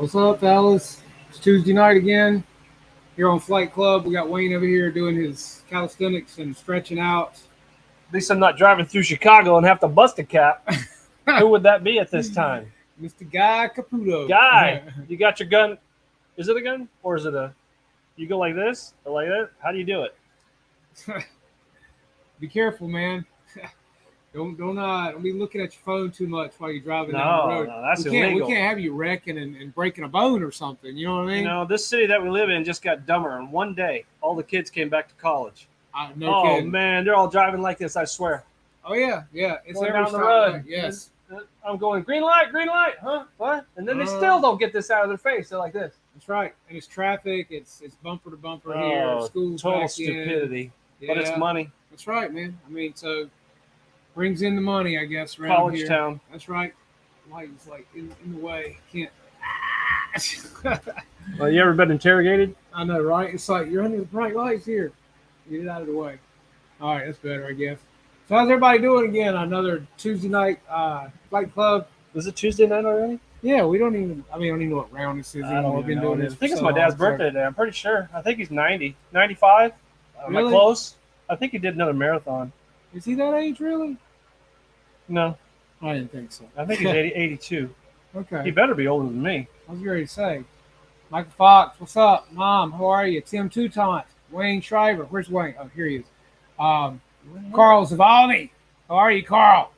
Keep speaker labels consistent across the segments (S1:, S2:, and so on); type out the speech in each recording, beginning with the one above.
S1: What's up, fellas? It's Tuesday night again here on Flight Club. We got Wayne over here doing his calisthenics and stretching out.
S2: At least I'm not driving through Chicago and have to bust a cap. Who would that be at this time?
S1: Mr. Guy Caputo.
S2: Guy, you got your gun. Is it a gun or is it a? You go like this or like that? How do you do it?
S1: Be careful, man. Don't be looking at your phone too much while you're driving down the road.
S2: No, that's
S1: We
S2: illegal.
S1: can't have you wrecking and breaking a bone or something. You know what I mean?
S2: You know, this city that we live in just got dumber. In one day, all the kids came back to college.
S1: No kidding.
S2: Man, they're all driving like this. I swear.
S1: Oh yeah. It's
S2: Going
S1: every
S2: down the
S1: stop
S2: road.
S1: light. Yes.
S2: I'm going green light, huh? What? And then they still don't get this out of their face. They're like this.
S1: That's right. And it's traffic. It's bumper to bumper here. School's
S2: total
S1: back
S2: stupidity.
S1: In.
S2: But it's money.
S1: That's right, man. I mean, so brings in the money, I guess, around
S2: College
S1: here.
S2: town.
S1: That's right. Lighting's like in the way. Can't.
S2: Well, you ever been interrogated?
S1: I know, right? It's like you're under the bright lights here. Get it out of the way. All right, that's better, I guess. So how's everybody doing again? Another Tuesday night Flight Club.
S2: Is it Tuesday night already?
S1: Yeah, we don't even know what round this is. We've been doing this.
S2: I think it's my dad's birthday today. I'm pretty sure. I think he's 90. 95? Am I close? I think he did another marathon.
S1: Is he that age, really?
S2: No.
S1: I didn't think so.
S2: I think he's 82.
S1: Okay.
S2: He better be older than me.
S1: I was ready to say. Michael Fox, what's up? Mom, how are you? Tim Toutant, Wayne Shriver. Where's Wayne? Oh, here he is. Carl Zavaldi. How are you, Carl?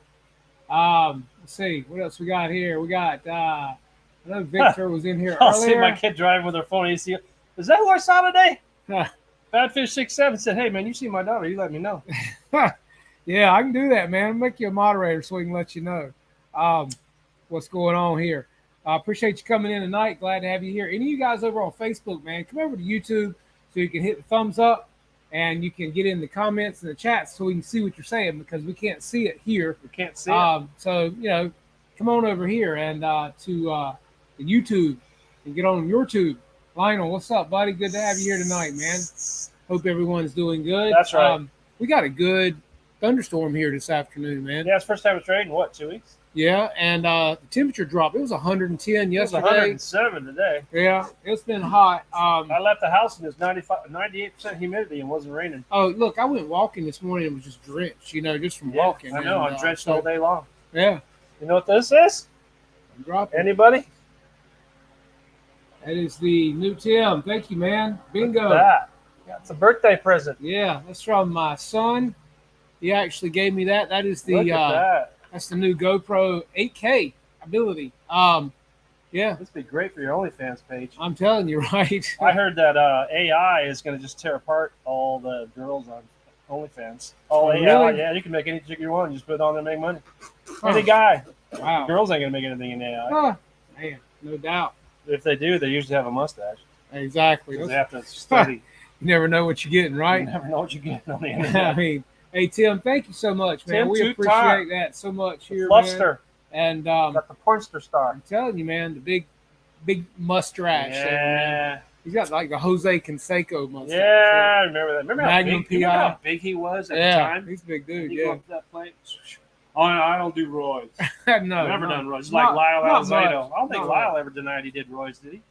S1: Let's see. What else we got here? We got, I know Victor was in here
S2: I'll
S1: earlier.
S2: see my kid driving with her phone. You see, is that who I saw today? Badfish67 said, hey, man, you see my daughter. You let me know.
S1: Yeah, I can do that, man. I'll make you a moderator so we can let you know what's going on here. I appreciate you coming in tonight. Glad to have you here. Any of you guys over on Facebook, man, come over to YouTube so you can hit the thumbs up and you can get in the comments and the chats so we can see what you're saying because we can't see it here.
S2: We can't see it.
S1: So, come on over here and to the YouTube and get on YouTube. Lionel, what's up, buddy? Good to have you here tonight, man. Hope everyone's doing good.
S2: That's right.
S1: We got a good thunderstorm here this afternoon, man.
S2: Yeah, it's first time it's rained in what, 2 weeks?
S1: Yeah, and the temperature dropped. It was 110 yesterday.
S2: It was 107 today.
S1: Yeah, it's been hot.
S2: I left the house and there's 98% humidity and it wasn't raining.
S1: Oh, look, I went walking this morning and was just drenched, just from walking.
S2: I know, I'm drenched all day long.
S1: Yeah.
S2: You know what this is?
S1: I'm dropping.
S2: Anybody?
S1: That is the new Tim. Thank you, man. Bingo.
S2: That. Yeah, it's a birthday present.
S1: Yeah, that's from my son. He actually gave me that. That is the
S2: Look at that.
S1: That's the new GoPro 8K ability. Yeah.
S2: This would be great for your OnlyFans page.
S1: I'm telling you, right?
S2: I heard that AI is going to just tear apart all the girls on OnlyFans. All AI,
S1: really?
S2: Yeah, you can make any chick you want. Just put it on there and make money. Any guy.
S1: Wow.
S2: Girls ain't going to make anything in AI.
S1: Man, no doubt.
S2: If they do, they usually have a mustache.
S1: Exactly.
S2: They have to study.
S1: You never know what you're getting, right?
S2: You never know what you're getting on the internet.
S1: I mean, hey, Tim, thank you so much, man.
S2: Tim,
S1: we appreciate that so much here,
S2: Fluffster.
S1: Man. And
S2: got the pornster star.
S1: I'm telling you, man, the big mustache.
S2: Yeah.
S1: There, he's got like the Jose Canseco mustache.
S2: Yeah, I remember that. Remember
S1: how
S2: big he was at the time?
S1: He's a big dude,
S2: He go up to that plate. Oh, no, I don't do roids.
S1: No.
S2: Never done roids. Like Lyle Alzado. I don't think
S1: Not
S2: Lyle
S1: much.
S2: ever denied he did roids, did he?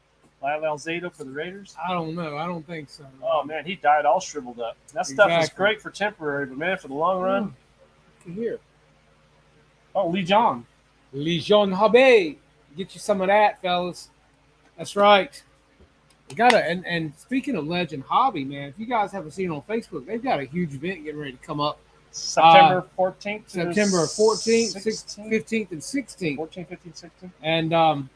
S2: Lyle Alzado for the Raiders?
S1: I don't know. I don't think so.
S2: Oh, man, he died all shriveled up. That stuff is great for temporary, but, man, for the long run.
S1: Here.
S2: Oh, Lee John.
S1: Legion Habe. Get you some of that, fellas. That's right. We got and speaking of Legend Hobby, man, if you guys haven't seen it on Facebook, they've got a huge event getting ready to come up.
S2: September 14th.
S1: September 14th, 15th, and 16th.
S2: 14, 15, 16.
S1: And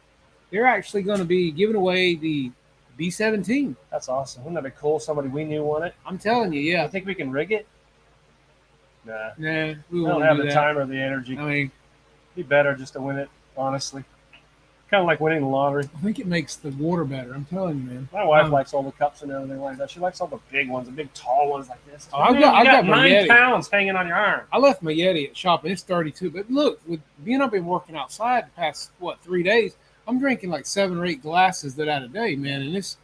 S1: they're actually going to be giving away the B-17.
S2: That's awesome. Wouldn't that be cool? Somebody we knew won it.
S1: I'm telling you, yeah.
S2: I think we can rig it. Nah.
S1: We
S2: don't have the time or the energy.
S1: I mean,
S2: be better just to win it, honestly. Kind of like winning the lottery.
S1: I think it makes the water better. I'm telling you, man.
S2: My wife likes all the cups and everything like that. She likes all the big ones, the big tall ones like this.
S1: Oh, I got
S2: 9 pounds hanging on your arm.
S1: I left my Yeti at shop and it's 32. But look, with being up and working outside the past 3 days, I'm drinking like 7 or 8 glasses of that a day, man. And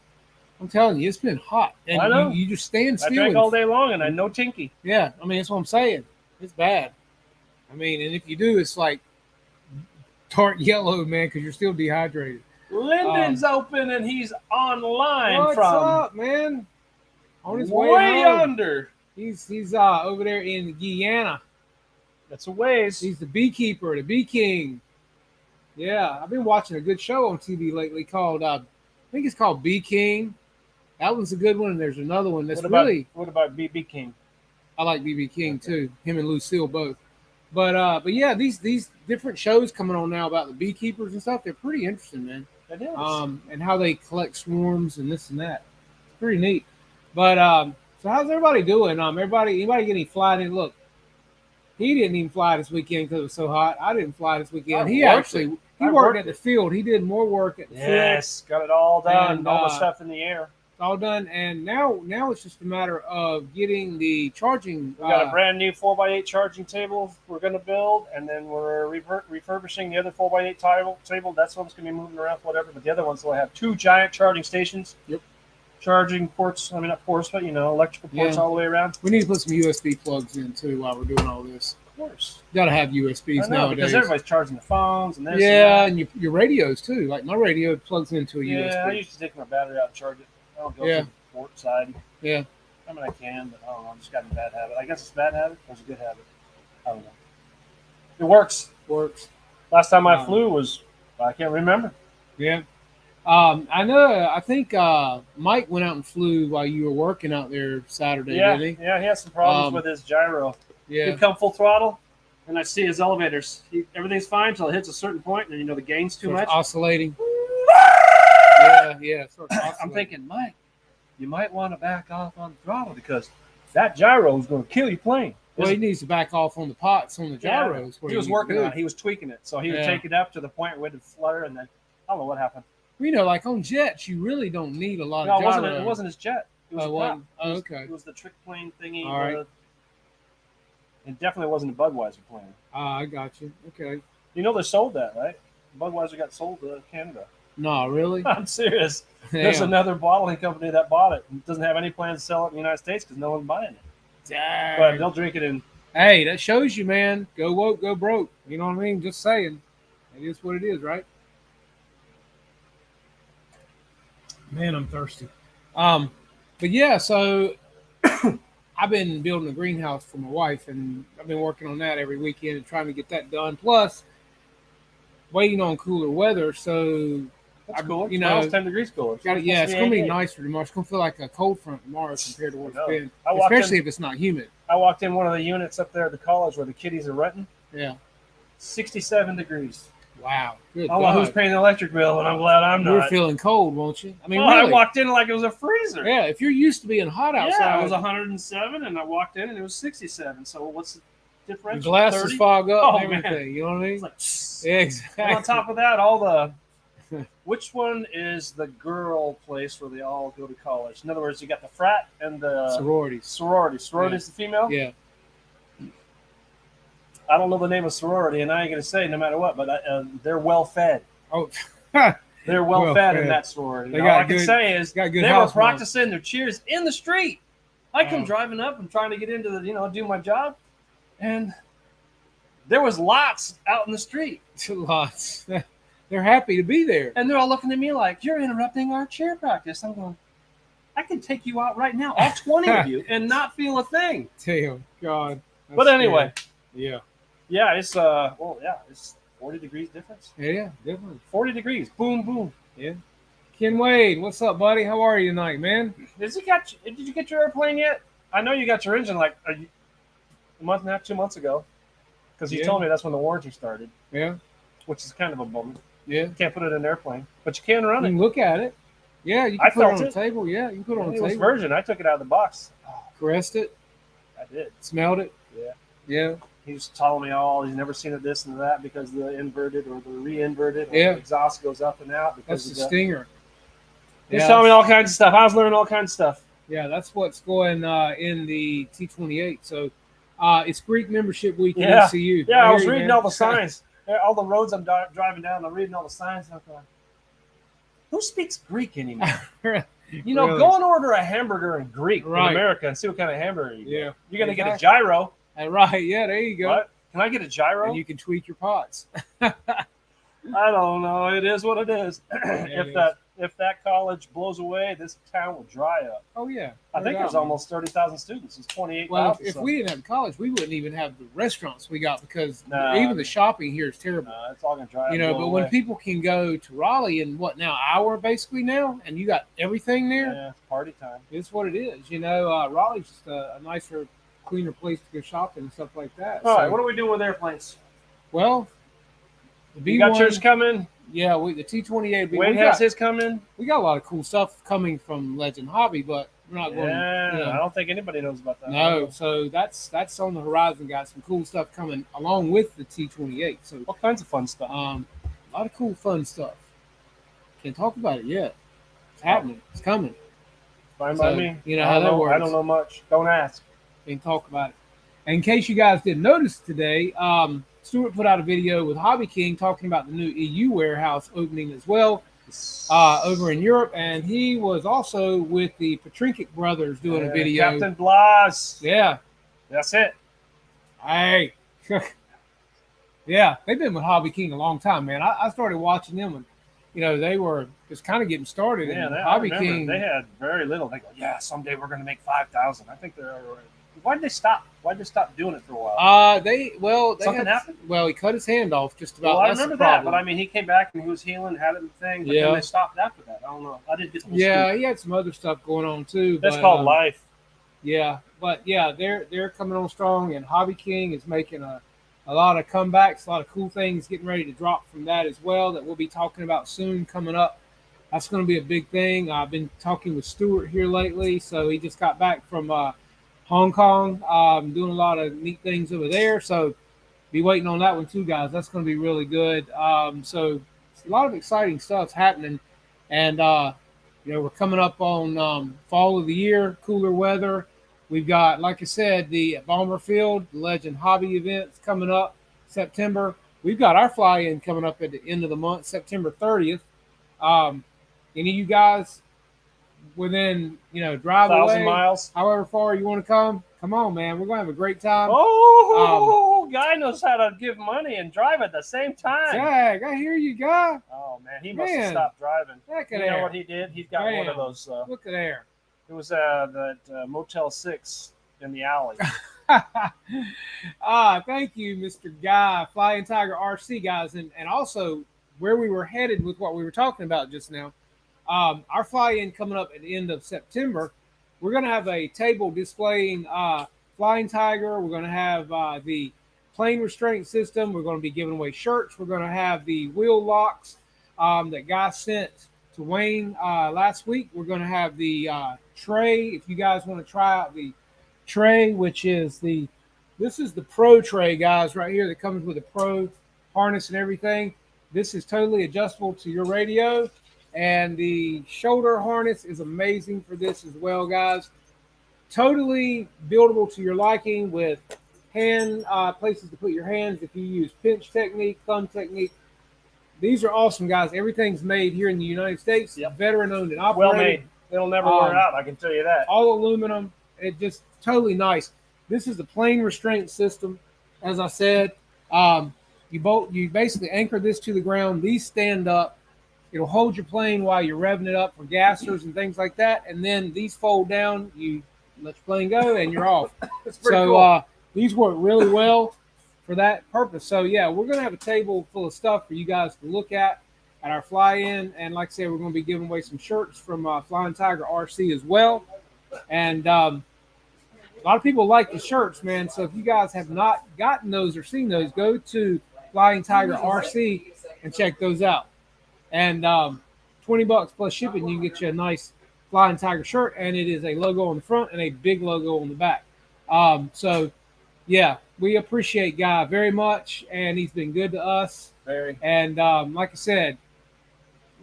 S1: I'm telling you, it's been hot. And
S2: I know.
S1: You just stand still.
S2: I drank all day long and I no tinky.
S1: Yeah, I mean that's what I'm saying. It's bad. I mean, and if you do, it's like tart yellow, man, because you're still dehydrated.
S2: Linden's open and he's online
S1: What's
S2: from
S1: up, man? On his way
S2: way
S1: home.
S2: under.
S1: He's over there in Guyana.
S2: That's a ways.
S1: He's the beekeeper, the bee king. Yeah, I've been watching a good show on TV lately called I think it's called Bee King. That one's a good one, and there's another one that's
S2: What about BB King?
S1: I like BB King too. Him and Lucille both. But yeah, these different shows coming on now about the beekeepers and stuff, they're pretty interesting, man.
S2: It is.
S1: And how they collect swarms and this and that. It's pretty neat. But so how's everybody doing? Anybody get any flying in? Look, he didn't even fly this weekend because it was so hot. I didn't fly this weekend. He worked at the field. He did more work at the field.
S2: Yes, got it all done.
S1: And,
S2: all the stuff in the air.
S1: It's all done, and now it's just a matter of getting the charging.
S2: We got a brand new 4x8 charging table we're going to build, and then we're refurbishing the other 4x8 table. That's one's going to be moving around, whatever. But the other ones will have 2 giant charging stations.
S1: Yep.
S2: Charging ports. I mean, not ports, but electrical ports all the way around.
S1: We need to put some USB plugs in too while we're doing all this.
S2: Of course.
S1: You got to have USBs nowadays
S2: because everybody's charging the phones and this.
S1: Yeah, and your radios too. Like my radio plugs into a USB.
S2: Yeah, I used to take my battery out and charge it. I don't go to the port side.
S1: Yeah.
S2: I mean, I can, but I don't know. I just got a bad habit. I guess it's a bad habit or it's a good habit. I don't know. It works. Last time I flew was, I can't remember.
S1: Yeah. I think Mike went out and flew while you were working out there Saturday, didn't he?
S2: Yeah, he had some problems with his gyro.
S1: Yeah.
S2: He'd come full throttle, and I see his elevators. Everything's fine until it hits a certain point, and then the gain's too much.
S1: Oscillating. Yeah.
S2: I'm thinking, Mike, you might want to back off on the throttle because that gyro is going to kill your plane.
S1: Well, he needs to back off on the pots on the gyros.
S2: He was working on it. He was tweaking it. So he would take it up to the point where it would flutter, and then I don't know what happened.
S1: Like on jets, you really don't need a lot of gyro.
S2: It wasn't his jet. It was
S1: okay.
S2: It was the trick plane thingy.
S1: All right.
S2: It definitely wasn't a Budweiser plane.
S1: I got you. Okay.
S2: They sold that, right? Budweiser got sold to Canada.
S1: No, really?
S2: I'm serious.
S1: Damn.
S2: There's another bottling company that bought it. It doesn't have any plans to sell it in the United States because no one's buying it.
S1: Dang.
S2: But they'll drink it in.
S1: Hey, that shows you, man. Go woke, go broke. You know what I mean? Just saying. It is what it is, right? Man, I'm thirsty. But yeah, so I've been building a greenhouse for my wife, and I've been working on that every weekend and trying to get that done. Plus, waiting on cooler weather. So,
S2: that's cool.
S1: It's
S2: 10 degrees cooler.
S1: It's going to be nicer tomorrow. It's going to feel like a cold front tomorrow compared to what it's been, especially if it's not humid.
S2: I walked in one of the units up there at the college where the kiddies are renting.
S1: Yeah.
S2: 67 degrees.
S1: Wow. Good
S2: I don't know who's paying the electric bill, and I'm glad I'm not.
S1: You're feeling cold, won't you? I mean,
S2: really. I walked in like it was a freezer.
S1: Yeah, if you're used to being hot outside.
S2: Yeah, it was 107, and I walked in, and it was 67. So what's the differential?
S1: The glasses
S2: 30?
S1: fog up and everything.
S2: Man.
S1: You know what I mean?
S2: It's like,
S1: yeah, exactly.
S2: And on top of that, all the which one is the girl place where they all go to college? In other words, you got the frat and the
S1: sororities.
S2: Sorority is the female?
S1: Yeah.
S2: I don't know the name of sorority, and I ain't going to say no matter what, but they're well fed.
S1: Oh,
S2: they're well fed in that sorority. All I can say is they were practicing their cheers in the street. I come driving up and trying to get into the, do my job, and there was lots out in the street.
S1: Lots. They're happy to be there.
S2: And they're all looking at me like, you're interrupting our cheer practice. I'm going, I can take you out right now, all 20 of you, and not feel a thing.
S1: Damn, God.
S2: But anyway.
S1: Yeah.
S2: Yeah, it's it's 40 degrees difference.
S1: Yeah, definitely.
S2: 40 degrees. Boom, boom.
S1: Yeah. Ken Wade, what's up, buddy? How are you tonight, man?
S2: Did you get your airplane yet? I know you got your engine like a month and a half, 2 months ago. Because you told me that's when the warranty started.
S1: Yeah.
S2: Which is kind of a bummer.
S1: Yeah.
S2: You can't put it in an airplane. But you can run it.
S1: You can look at it. Yeah, you can put it on the table. Yeah, you can put it on the table.
S2: It was virgin. I took it out of the box.
S1: Caressed it?
S2: I did.
S1: Smelled it?
S2: Yeah.
S1: Yeah.
S2: He was telling me he's never seen it this and that because the inverted or the re-inverted or
S1: the
S2: exhaust goes up and out.
S1: That's the stinger.
S2: He's telling me all kinds of stuff. I was learning all kinds of stuff.
S1: Yeah, that's what's going in the T-28. So it's Greek membership week in ECU.
S2: Yeah, I was reading all the signs. All the roads I'm driving down, I'm reading all the signs. And I'm going, who speaks Greek anymore? Really? Go and order a hamburger in Greek in America and see what kind of hamburger you get.
S1: Yeah.
S2: You're going to get a gyro.
S1: Right, yeah, there you go.
S2: What? Can I get a gyro?
S1: And you can tweak your pots.
S2: I don't know. It is what it is. If that college blows away, this town will dry up.
S1: Oh yeah,
S2: I think there's almost 30,000 students. It's 28,000.
S1: Well, if we didn't have college, we wouldn't even have the restaurants we got because even the shopping here is terrible.
S2: It's all gonna dry up.
S1: But when people can go to Raleigh in hour basically now, and you got everything there.
S2: Yeah, it's party time.
S1: It's what it is. Raleigh's just a nicer, cleaner place to go shopping and stuff like that.
S2: All right, what are we doing with airplanes?
S1: Well,
S2: you got yours coming.
S1: Yeah, the T-28.
S2: Wade has his coming.
S1: We got a lot of cool stuff coming from Legend Hobby, but we're not going.
S2: I don't think anybody knows about that.
S1: No, so that's on the horizon, guys. Some cool stuff coming along with the T-28. So
S2: all kinds of fun stuff.
S1: A lot of cool, fun stuff. Can't talk about it yet. It's happening. It's coming.
S2: Fine by me.
S1: You know how that works.
S2: I don't know much. Don't ask.
S1: Can't talk about it. And in case you guys didn't notice today, Stuart put out a video with Hobby King talking about the new EU warehouse opening as well over in Europe. And he was also with the Petrinkic brothers doing a video.
S2: Captain Blas.
S1: Yeah.
S2: That's it.
S1: Hey. Yeah, they've been with Hobby King a long time, man. I started watching them when, they were just kind of getting started.
S2: Yeah,
S1: Hobby King.
S2: They had very little. They go, someday we're going to make 5,000. I think they're already. Why did they stop? Why did they stop doing it for a while? Something happened.
S1: Well, he cut his hand off just about.
S2: Well, I remember that, but I mean, he came back and he was healing, had the thing, but then they stopped after that. I don't know. I didn't get to.
S1: Yeah, he had some other stuff going on too.
S2: That's called life.
S1: Yeah, but they're coming on strong, and Hobby King is making a lot of comebacks, a lot of cool things getting ready to drop from that as well that we'll be talking about soon coming up. That's going to be a big thing. I've been talking with Stuart here lately, so he just got back from Hong Kong, doing a lot of neat things over there. So be waiting on that one too, guys. That's going to be really good. So a lot of exciting stuff's happening. And, we're coming up on fall of the year, cooler weather. We've got, like I said, the Bomber Field, the Legend Hobby events coming up September. We've got our fly-in coming up at the end of the month, September 30th. Any of you guys within, drive
S2: 1,000
S1: away,
S2: miles,
S1: however far you want to come on, man. We're going to have a great time.
S2: Guy knows how to give money and drive at the same time.
S1: Zach, I hear you, guy.
S2: Oh, man, he must have stopped driving.
S1: You
S2: know what he did? He's got one of those.
S1: Look at there.
S2: It was that Motel 6 in the alley.
S1: Thank you, Mr. Guy, Flying Tiger RC, guys. And also where we were headed with what we were talking about just now. Our fly-in coming up at the end of September, we're going to have a table displaying Flying Tiger. We're going to have the plane restraint system. We're going to be giving away shirts. We're going to have the wheel locks that Guy sent to Wayne last week. We're going to have the tray. If you guys want to try out the tray, which is this is the Pro tray, guys, right here that comes with a Pro harness and everything. This is totally adjustable to your radio. And the shoulder harness is amazing for this as well, guys. Totally buildable to your liking with hand places to put your hands if you use pinch technique, thumb technique. These are awesome, guys. Everything's made here in the United States.
S2: Yep.
S1: Veteran owned and operated.
S2: Well made. It'll never wear out, I can tell you that.
S1: All aluminum. It just totally nice. This is the plane restraint system. As I said, you basically anchor this to the ground. These stand up. It'll hold your plane while you're revving it up for gassers and things like that. And then these fold down. You let your plane go and you're off.
S2: Cool.
S1: These work really well for that purpose. So, yeah, we're going to have a table full of stuff for you guys to look at our fly-in. And like I said, we're going to be giving away some shirts from Flying Tiger RC as well. And a lot of people like the shirts, man. So if you guys have not gotten those or seen those, go to Flying Tiger RC and check those out. And $20 plus shipping, you can get you a nice Flying Tiger shirt, and it is a logo on the front and a big logo on the back. So, yeah, we appreciate Guy very much, and he's been good to us.
S2: Very.
S1: And like I said,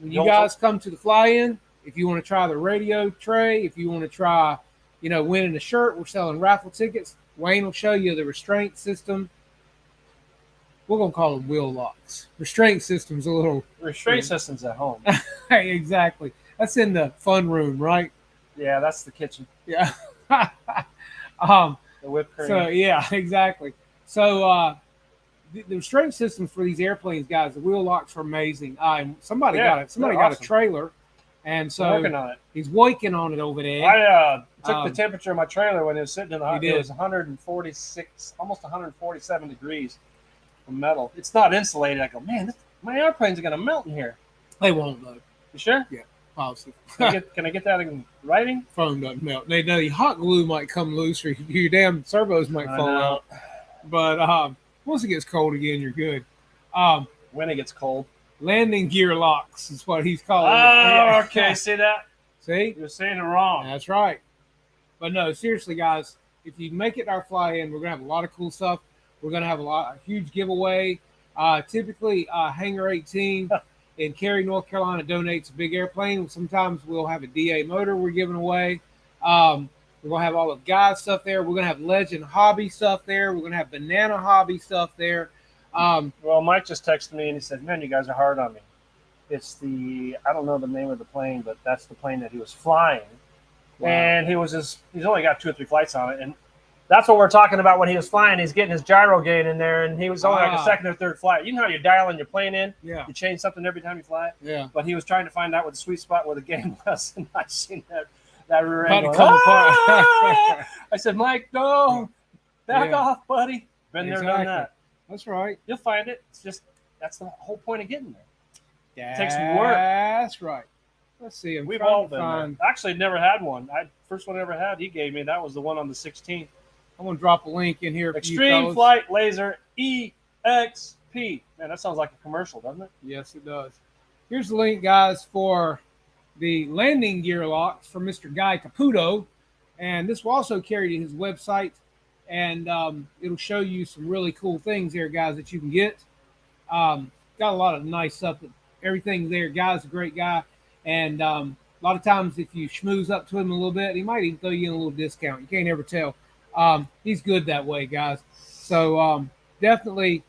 S1: when you guys come to the fly-in, if you want to try the radio tray, if you want to try, winning a shirt, we're selling raffle tickets. Wayne will show you the restraint system. We're going to call them wheel locks. Restraint system's a little...
S2: Restraint system's at home.
S1: Exactly. That's in the fun room, right?
S2: Yeah, that's the kitchen.
S1: Yeah.
S2: The whipped cream.
S1: So, yeah, exactly. So, the restraint systems for these airplanes, guys, the wheel locks are amazing. Somebody got it. Somebody got a trailer, and so
S2: working on it.
S1: He's working on it over there.
S2: I took the temperature of my trailer when it was sitting in the hot. It was 146, almost 147 degrees from metal. It's not insulated. I go, man, my airplanes are gonna melt in here.
S1: They won't though.
S2: You sure?
S1: Yeah, positive.
S2: Can I get that in writing?
S1: Foam doesn't melt. The hot glue might come loose, or your damn servos might fall out. But once it gets cold again, you're good.
S2: When it gets cold.
S1: Landing gear locks is what he's calling it.
S2: Oh, okay. See that?
S1: See?
S2: You're saying it wrong.
S1: That's right. But no, seriously, guys, if you make it our fly-in, we're going to have a lot of cool stuff. We're going to have a huge giveaway. Typically, Hangar 18 in Cary, North Carolina donates a big airplane. Sometimes we'll have a DA motor we're giving away. We're going to have all of Guy's stuff there. We're going to have Legend Hobby stuff there. We're going to have Banana Hobby stuff there.
S2: Well, Mike just texted me and he said, man, you guys are hard on me. It's I don't know the name of the plane, but that's the plane that he was flying. Wow. And he's only got 2 or 3 flights on it. And that's what we're talking about when he was flying. He's getting his gyro gain in there, and he was only like a second or third flight. You know how you're dialing your plane in?
S1: Yeah.
S2: You change something every time you fly?
S1: Yeah.
S2: But he was trying to find out what the sweet spot where the gain was, and I seen that rear
S1: end
S2: end.
S1: Come apart.
S2: I said, Mike, no, back off, buddy. Been there, done that.
S1: That's right.
S2: You'll find it. It's just that's the whole point of getting there. It takes work.
S1: That's right. Let's see.
S2: We've all been there. Actually, never had one. First one I ever had, he gave me. That was the one on the 16th.
S1: I'm gonna drop a link in here.
S2: Extreme Flight Laser EXP. Man, that sounds like a commercial, doesn't it?
S1: Yes, it does. Here's the link, guys, for the landing gear locks from Mr. Guy Caputo, and this will also carry to his website. And it'll show you some really cool things there, guys, that you can get. Got a lot of nice stuff. Everything's there. Guy's a great guy. And a lot of times if you schmooze up to him a little bit, he might even throw you in a little discount. You can't ever tell. He's good that way, guys. So definitely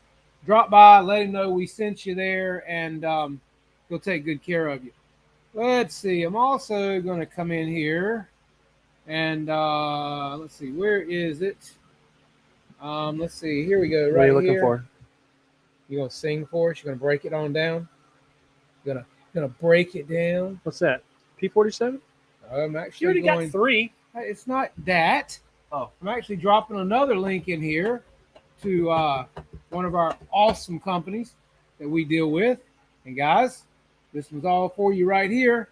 S1: drop by, let him know we sent you there, and he'll take good care of you. Let's see. I'm also going to come in here. And let's see. Where is it? Let's see. Here we go. Right.
S2: What are you
S1: looking
S2: for?
S1: You gonna sing for us? You're gonna break it on down? Gonna break it down?
S2: What's that? P-47?
S1: I'm actually.
S2: You already got 3.
S1: It's not that.
S2: Oh.
S1: I'm actually dropping another link in here to one of our awesome companies that we deal with. And guys, this was all for you right here.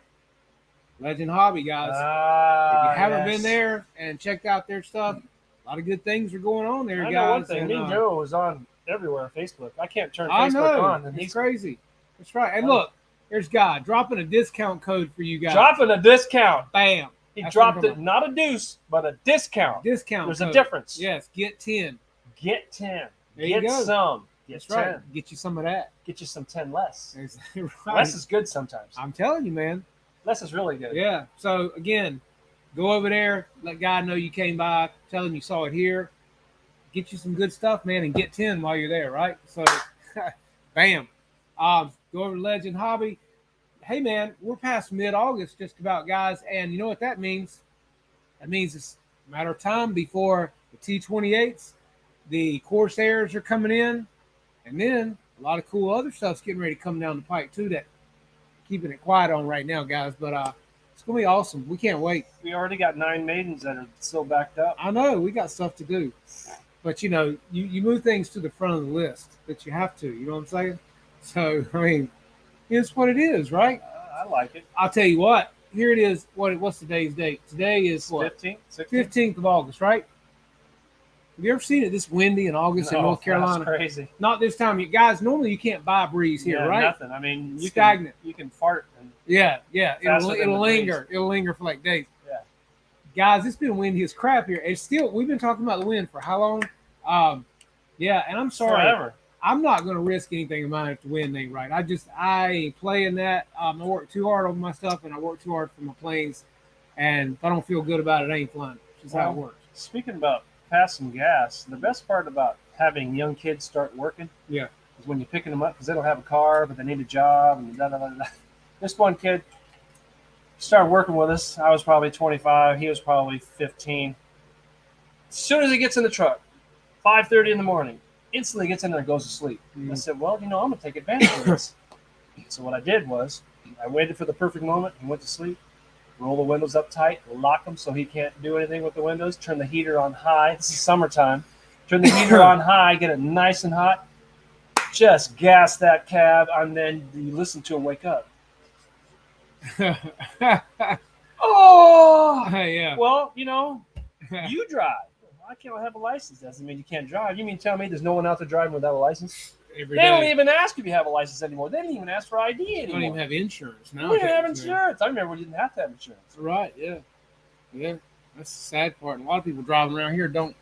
S1: Legend Hobby, guys. If you haven't been there and checked out their stuff, a lot of good things are going on there, guys.
S2: I know one thing. Me and Joe was on everywhere on Facebook. I can't turn Facebook on. And
S1: he's crazy. That's right. And look, there's Guy dropping a discount code for you guys.
S2: Dropping a discount.
S1: Bam.
S2: He dropped it, not a deuce, but a discount.
S1: Discount.
S2: There's
S1: code.
S2: a difference.
S1: Yes, get 10.
S2: Get 10.
S1: There you
S2: get
S1: go.
S2: some. Get
S1: That's
S2: 10.
S1: Right. Get you some of that.
S2: Get you some 10 less.
S1: Right.
S2: Less is good sometimes.
S1: I'm telling you, man.
S2: Less is really good.
S1: Yeah. So again, go over there, let Guy know you came by, tell him you saw it here. Get you some good stuff, man, and get 10 while you're there, right? So, bam. Go over to Legend Hobby. Hey, man, we're past mid-August just about, guys, and you know what that means? That means it's a matter of time before the T-28s, the Corsairs are coming in, and then a lot of cool other stuff's getting ready to come down the pike, too, that keeping it quiet on right now, guys, but it's going to be awesome. We can't wait.
S2: We already got 9 maidens that are still backed up.
S1: I know. We got stuff to do. But, you know, you move things to the front of the list that you have to. You know what I'm saying? So, I mean, it's what it is, right?
S2: I like it.
S1: I'll tell you what. Here it is. What's today's date? Today is what?
S2: 15th?
S1: 15th of August, right? Have you ever seen it this windy in August in North Carolina?
S2: That's crazy.
S1: Not this time. You guys, normally you can't buy a breeze here, right?
S2: Nothing. I mean,
S1: stagnant.
S2: You can fart. And
S1: yeah. It'll linger. It'll linger for like days.
S2: Yeah.
S1: Guys, it's been windy as crap here. It's still. We've been talking about the wind for how long? Yeah, and I'm sorry.
S2: Forever.
S1: I'm not going to risk anything of mine if the wind ain't right. I ain't playing that. I work too hard on my stuff, and I work too hard for my planes. And if I don't feel good about it, I ain't flying. It's just how it works.
S2: Speaking about passing gas, the best part about having young kids start working is when you're picking them up because they don't have a car, but they need a job. And This one kid started working with us. I was probably 25. He was probably 15. As soon as he gets in the truck, 5:30 in the morning, instantly gets in there and goes to sleep. I said, well, I'm going to take advantage of this. So what I did was I waited for the perfect moment and went to sleep. Roll the windows up tight, lock them so he can't do anything with the windows. Turn the heater on high. This is summertime. Turn the heater on high, get it nice and hot. Just gas that cab, and then you listen to him wake up. Oh,
S1: yeah.
S2: Well, you drive. Why can't I have a license? Doesn't mean you can't drive. You mean tell me there's no one out there driving without a license? They don't even ask if you have a license anymore. They don't even ask for ID anymore.
S1: They don't even have insurance now.
S2: We didn't have insurance. I remember we didn't have to have insurance.
S1: Right, yeah. Yeah, that's the sad part. And a lot of people driving around here don't.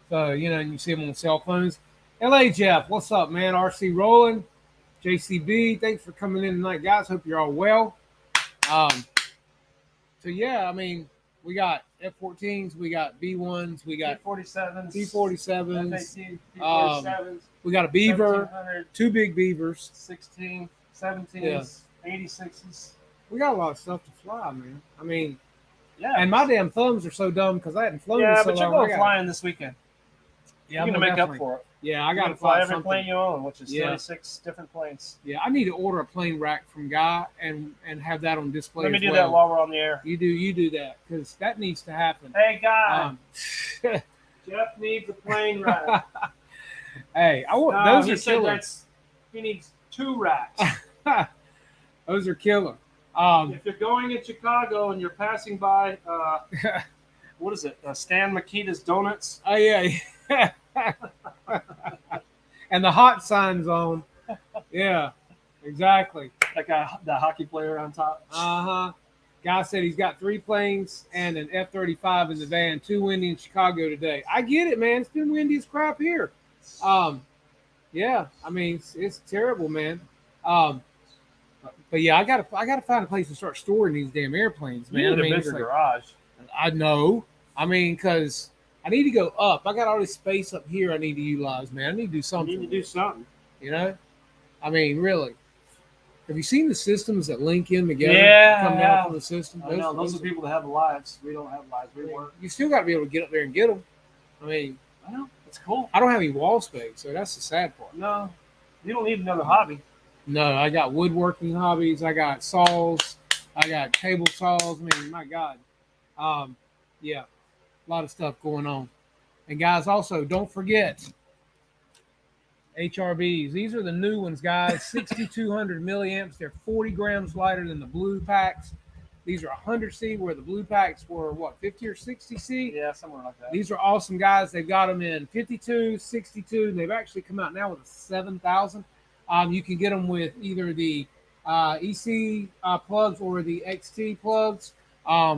S1: So, and you see them on cell phones. LA Jeff, what's up, man? RC Rolling, JCB, thanks for coming in tonight, guys. Hope you're all well. So, yeah, I mean, we got F-14s, we got B-1s, we got
S2: T-47s,
S1: T-47s,
S2: T-47s,
S1: we got a Beaver, 2 big Beavers,
S2: 16, 17s, 86s.
S1: We got a lot of stuff to fly, man. I mean,
S2: yeah.
S1: And my damn thumbs are so dumb because I hadn't flown
S2: in
S1: so
S2: long. Yeah, but you're going flying this weekend.
S1: Yeah,
S2: I'm going to make up for it.
S1: Yeah, I got to
S2: fly every plane you own, which is 36 different planes.
S1: Yeah, I need to order a plane rack from Guy and have that on display.
S2: Let me do that while we're on the air.
S1: You do that because that needs to happen.
S2: Hey, Guy. Jeff needs a plane rack.
S1: Hey, those are killer.
S2: He needs 2 racks.
S1: Those are killer.
S2: If you're going in Chicago and you're passing by, what is it? Stan Makita's Donuts.
S1: Oh yeah. And the hot sign's on. Yeah, exactly.
S2: That guy, the hockey player on top.
S1: Guy said he's got 3 planes and an F-35 in the van. Too windy in Chicago today. I get it, man. It's been windy as crap here. Yeah, I mean it's terrible, man. But yeah, I gotta find a place to start storing these damn airplanes, man.
S2: You need a bigger garage.
S1: I know. I mean, because I need to go up. I got all this space up here I need to utilize, man. I need to do something.
S2: You need to do something.
S1: I mean, really. Have you seen the systems that link in together?
S2: Yeah.
S1: Come down from the system?
S2: I know. Those are people that have lives. We don't have lives. We work.
S1: You still got to be able to get up there and get them. I mean,
S2: it's cool.
S1: I don't have any wall space, so that's the sad part.
S2: No. You don't need another hobby.
S1: No, I got woodworking hobbies. I got saws. I got table saws. I mean, my God. Yeah, a lot of stuff going on. And guys, also, don't forget HRBs. These are the new ones, guys. 6,200 milliamps. They're 40 grams lighter than the blue packs. These are 100C, where the blue packs were, 50 or 60C?
S2: Yeah, somewhere like that.
S1: These are awesome, guys. They've got them in 52, 62, and they've actually come out now with a 7,000. You can get them with either the EC plugs or the XT plugs,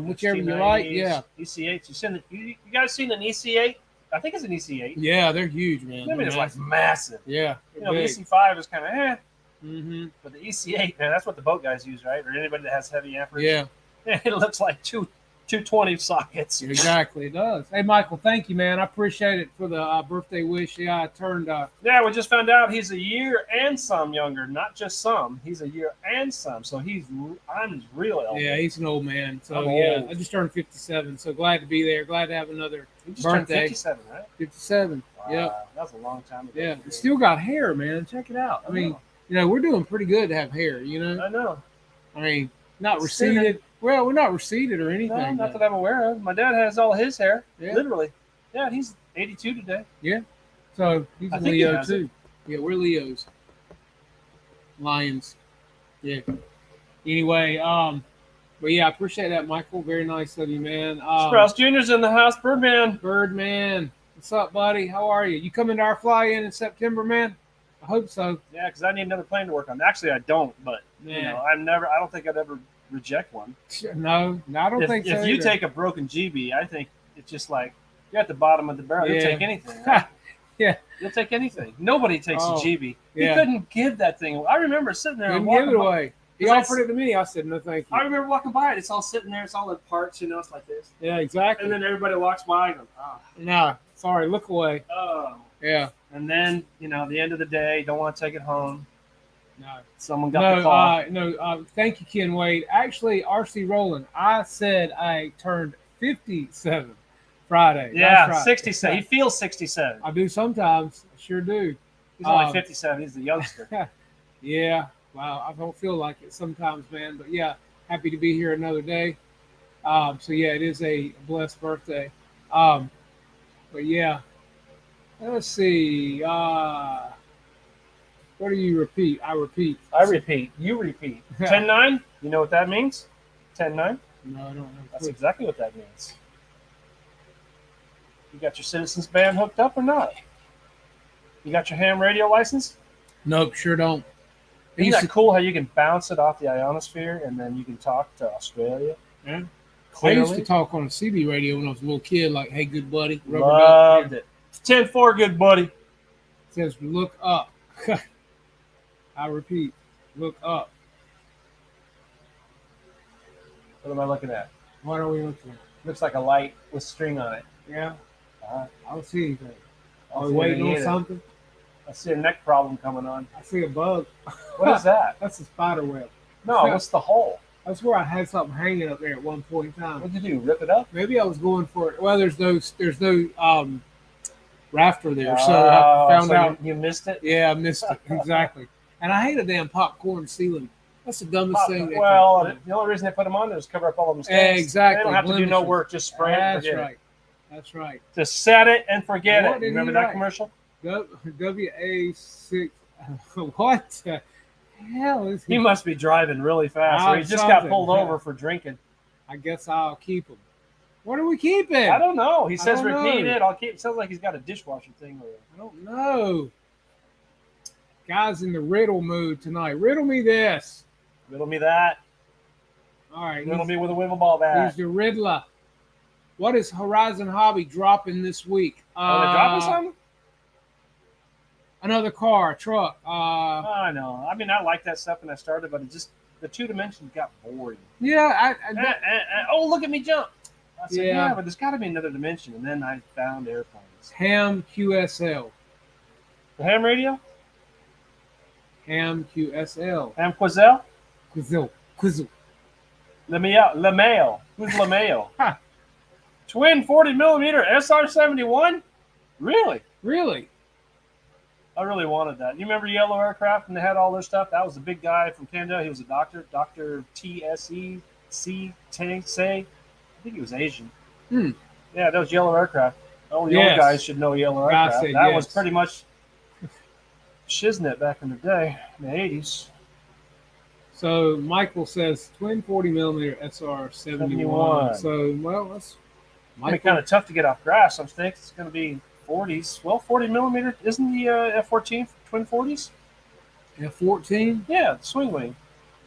S1: whichever you like. Yeah.
S2: EC8. You guys seen an EC8? I think it's an EC8.
S1: Yeah, they're huge, man.
S2: I mean, it's like massive.
S1: Yeah.
S2: The EC5 is kind of
S1: Mm-hmm.
S2: But the EC8, man, that's what the boat guys use, right? Or anybody that has heavy amperage.
S1: Yeah.
S2: It looks like 220 sockets.
S1: Exactly, it does. Hey, Michael, thank you, man. I appreciate it for the birthday wish. Yeah, I turned.
S2: Yeah, we just found out he's a year and some younger, not just some. He's a year and some. So I'm real old.
S1: Yeah, he's an old man. So yeah, I just turned 57. So glad to be there. Glad to have another
S2: you just
S1: birthday.
S2: Turned 57, right?
S1: 57.
S2: Wow,
S1: yeah,
S2: that was a long time ago.
S1: Yeah, it's still got hair, man. Check it out. I mean, we're doing pretty good to have hair.
S2: I know.
S1: I mean, not receded. Well, we're not receded or anything.
S2: No, not that I'm aware of. My dad has all his hair, literally. Yeah, he's 82 today.
S1: Yeah. So he's a Leo too. Yeah, we're Leos. Lions. Yeah. Anyway, but yeah, I appreciate that, Michael. Very nice of you, man.
S2: Sprouse Jr.'s in the house.
S1: Birdman. What's up, buddy? How are you? You coming to our fly-in September, man? I hope so.
S2: Yeah, because I need another plane to work on. Actually, I don't, but I don't think I'd ever reject one.
S1: No, I don't think so.
S2: If you take a broken GB, I think it's just like you're at the bottom of the barrel. You'll take anything. Right?
S1: Yeah.
S2: You'll take anything. Nobody takes a GB.
S1: Yeah.
S2: He couldn't give that thing. I remember sitting there and
S1: give it away. He offered it to me. I said, no, thank you.
S2: I remember walking by it. It's all sitting there. It's all in parts, it's like this.
S1: Yeah, exactly.
S2: And then everybody walks by and goes,
S1: no, sorry, look away.
S2: Oh.
S1: Yeah.
S2: And then, at the end of the day, don't want to take it home.
S1: No.
S2: Someone got the call.
S1: No, thank you, Ken Wade. Actually, RC Roland, I said I turned 57. Friday.
S2: Yeah,
S1: that's right.
S2: 67. He feels 67.
S1: I do sometimes. I sure do.
S2: He's only 57. He's the youngster.
S1: Yeah. Wow. I don't feel like it sometimes, man. But yeah, happy to be here another day. So yeah, it is a blessed birthday. But yeah, let's see. What do you repeat? I repeat.
S2: I repeat. You repeat. 10-9. You know what that means? 10-9.
S1: No, I don't know.
S2: That's exactly what that means. You got your Citizens band hooked up or not? You got your ham radio license?
S1: Nope, sure don't.
S2: Isn't that cool how you can bounce it off the ionosphere and then you can talk to Australia?
S1: Yeah. I used to talk on a CB radio when I was a little kid, like, hey, good buddy.
S2: Loved it. It's 10-4, good buddy. It
S1: says, look up. I repeat, look up.
S2: What am I looking at?
S1: What are we looking at?
S2: Looks like a light with string on it.
S1: Yeah. I don't see anything. Are we waiting on something?
S2: I see a neck problem coming on.
S1: I see a bug.
S2: What is that?
S1: That's a spider web.
S2: No, what's the hole?
S1: That's where I had something hanging up there at one point in time.
S2: What did you do? Rip it up?
S1: Maybe I was going for it. Well, there's no rafter there, so I found out.
S2: You missed it?
S1: Yeah, I missed it. Exactly. And I hate a damn popcorn ceiling. That's the dumbest thing.
S2: Well, the only reason they put them on there is cover up all the mistakes.
S1: Exactly.
S2: They don't have to do no work. Just spray it and forget it.
S1: That's right.
S2: Just set it and forget it. Remember that commercial?
S1: WA6. What the hell is he?
S2: He must be driving really fast. Or he just got pulled over for drinking.
S1: I guess I'll keep him. What are we keeping?
S2: I don't know. He says repeat it. I'll keep. It sounds like he's got a dishwasher thing.
S1: I don't know. Guys in the riddle mood tonight. Riddle me this.
S2: Riddle me that.
S1: All right.
S2: Riddle me with a wiffle ball bat.
S1: He's the Riddler. What is Horizon Hobby dropping this week?
S2: Are they dropping something?
S1: Another car, a truck.
S2: I know. I mean, I like that stuff when I started, but it just the 2 dimensions got boring.
S1: Yeah.
S2: Oh, look at me jump. I said, yeah, but there's got to be another dimension. And then I found airplanes.
S1: Ham QSL.
S2: The ham radio?
S1: Ham QSL.
S2: Ham Quazell?
S1: Quizzle.
S2: LeMail. Who's LeMail? Twin 40mm SR-71? Really?
S1: Really?
S2: I really wanted that. You remember Yellow Aircraft and they had all their stuff? That was a big guy from Canada. He was a doctor. Dr. T.S.E.C. Say. I think he was Asian. Yeah, that was Yellow Aircraft. All the old guys should know Yellow Aircraft. That was pretty much shiznit back in the day, in the 80s.
S1: So Michael says twin 40mm SR-71. So, well, that's
S2: kind of tough to get off grass. I think it's going to be 40s. Well, 40mm isn't the F-14 twin 40s?
S1: F-14?
S2: Yeah, the swing wing.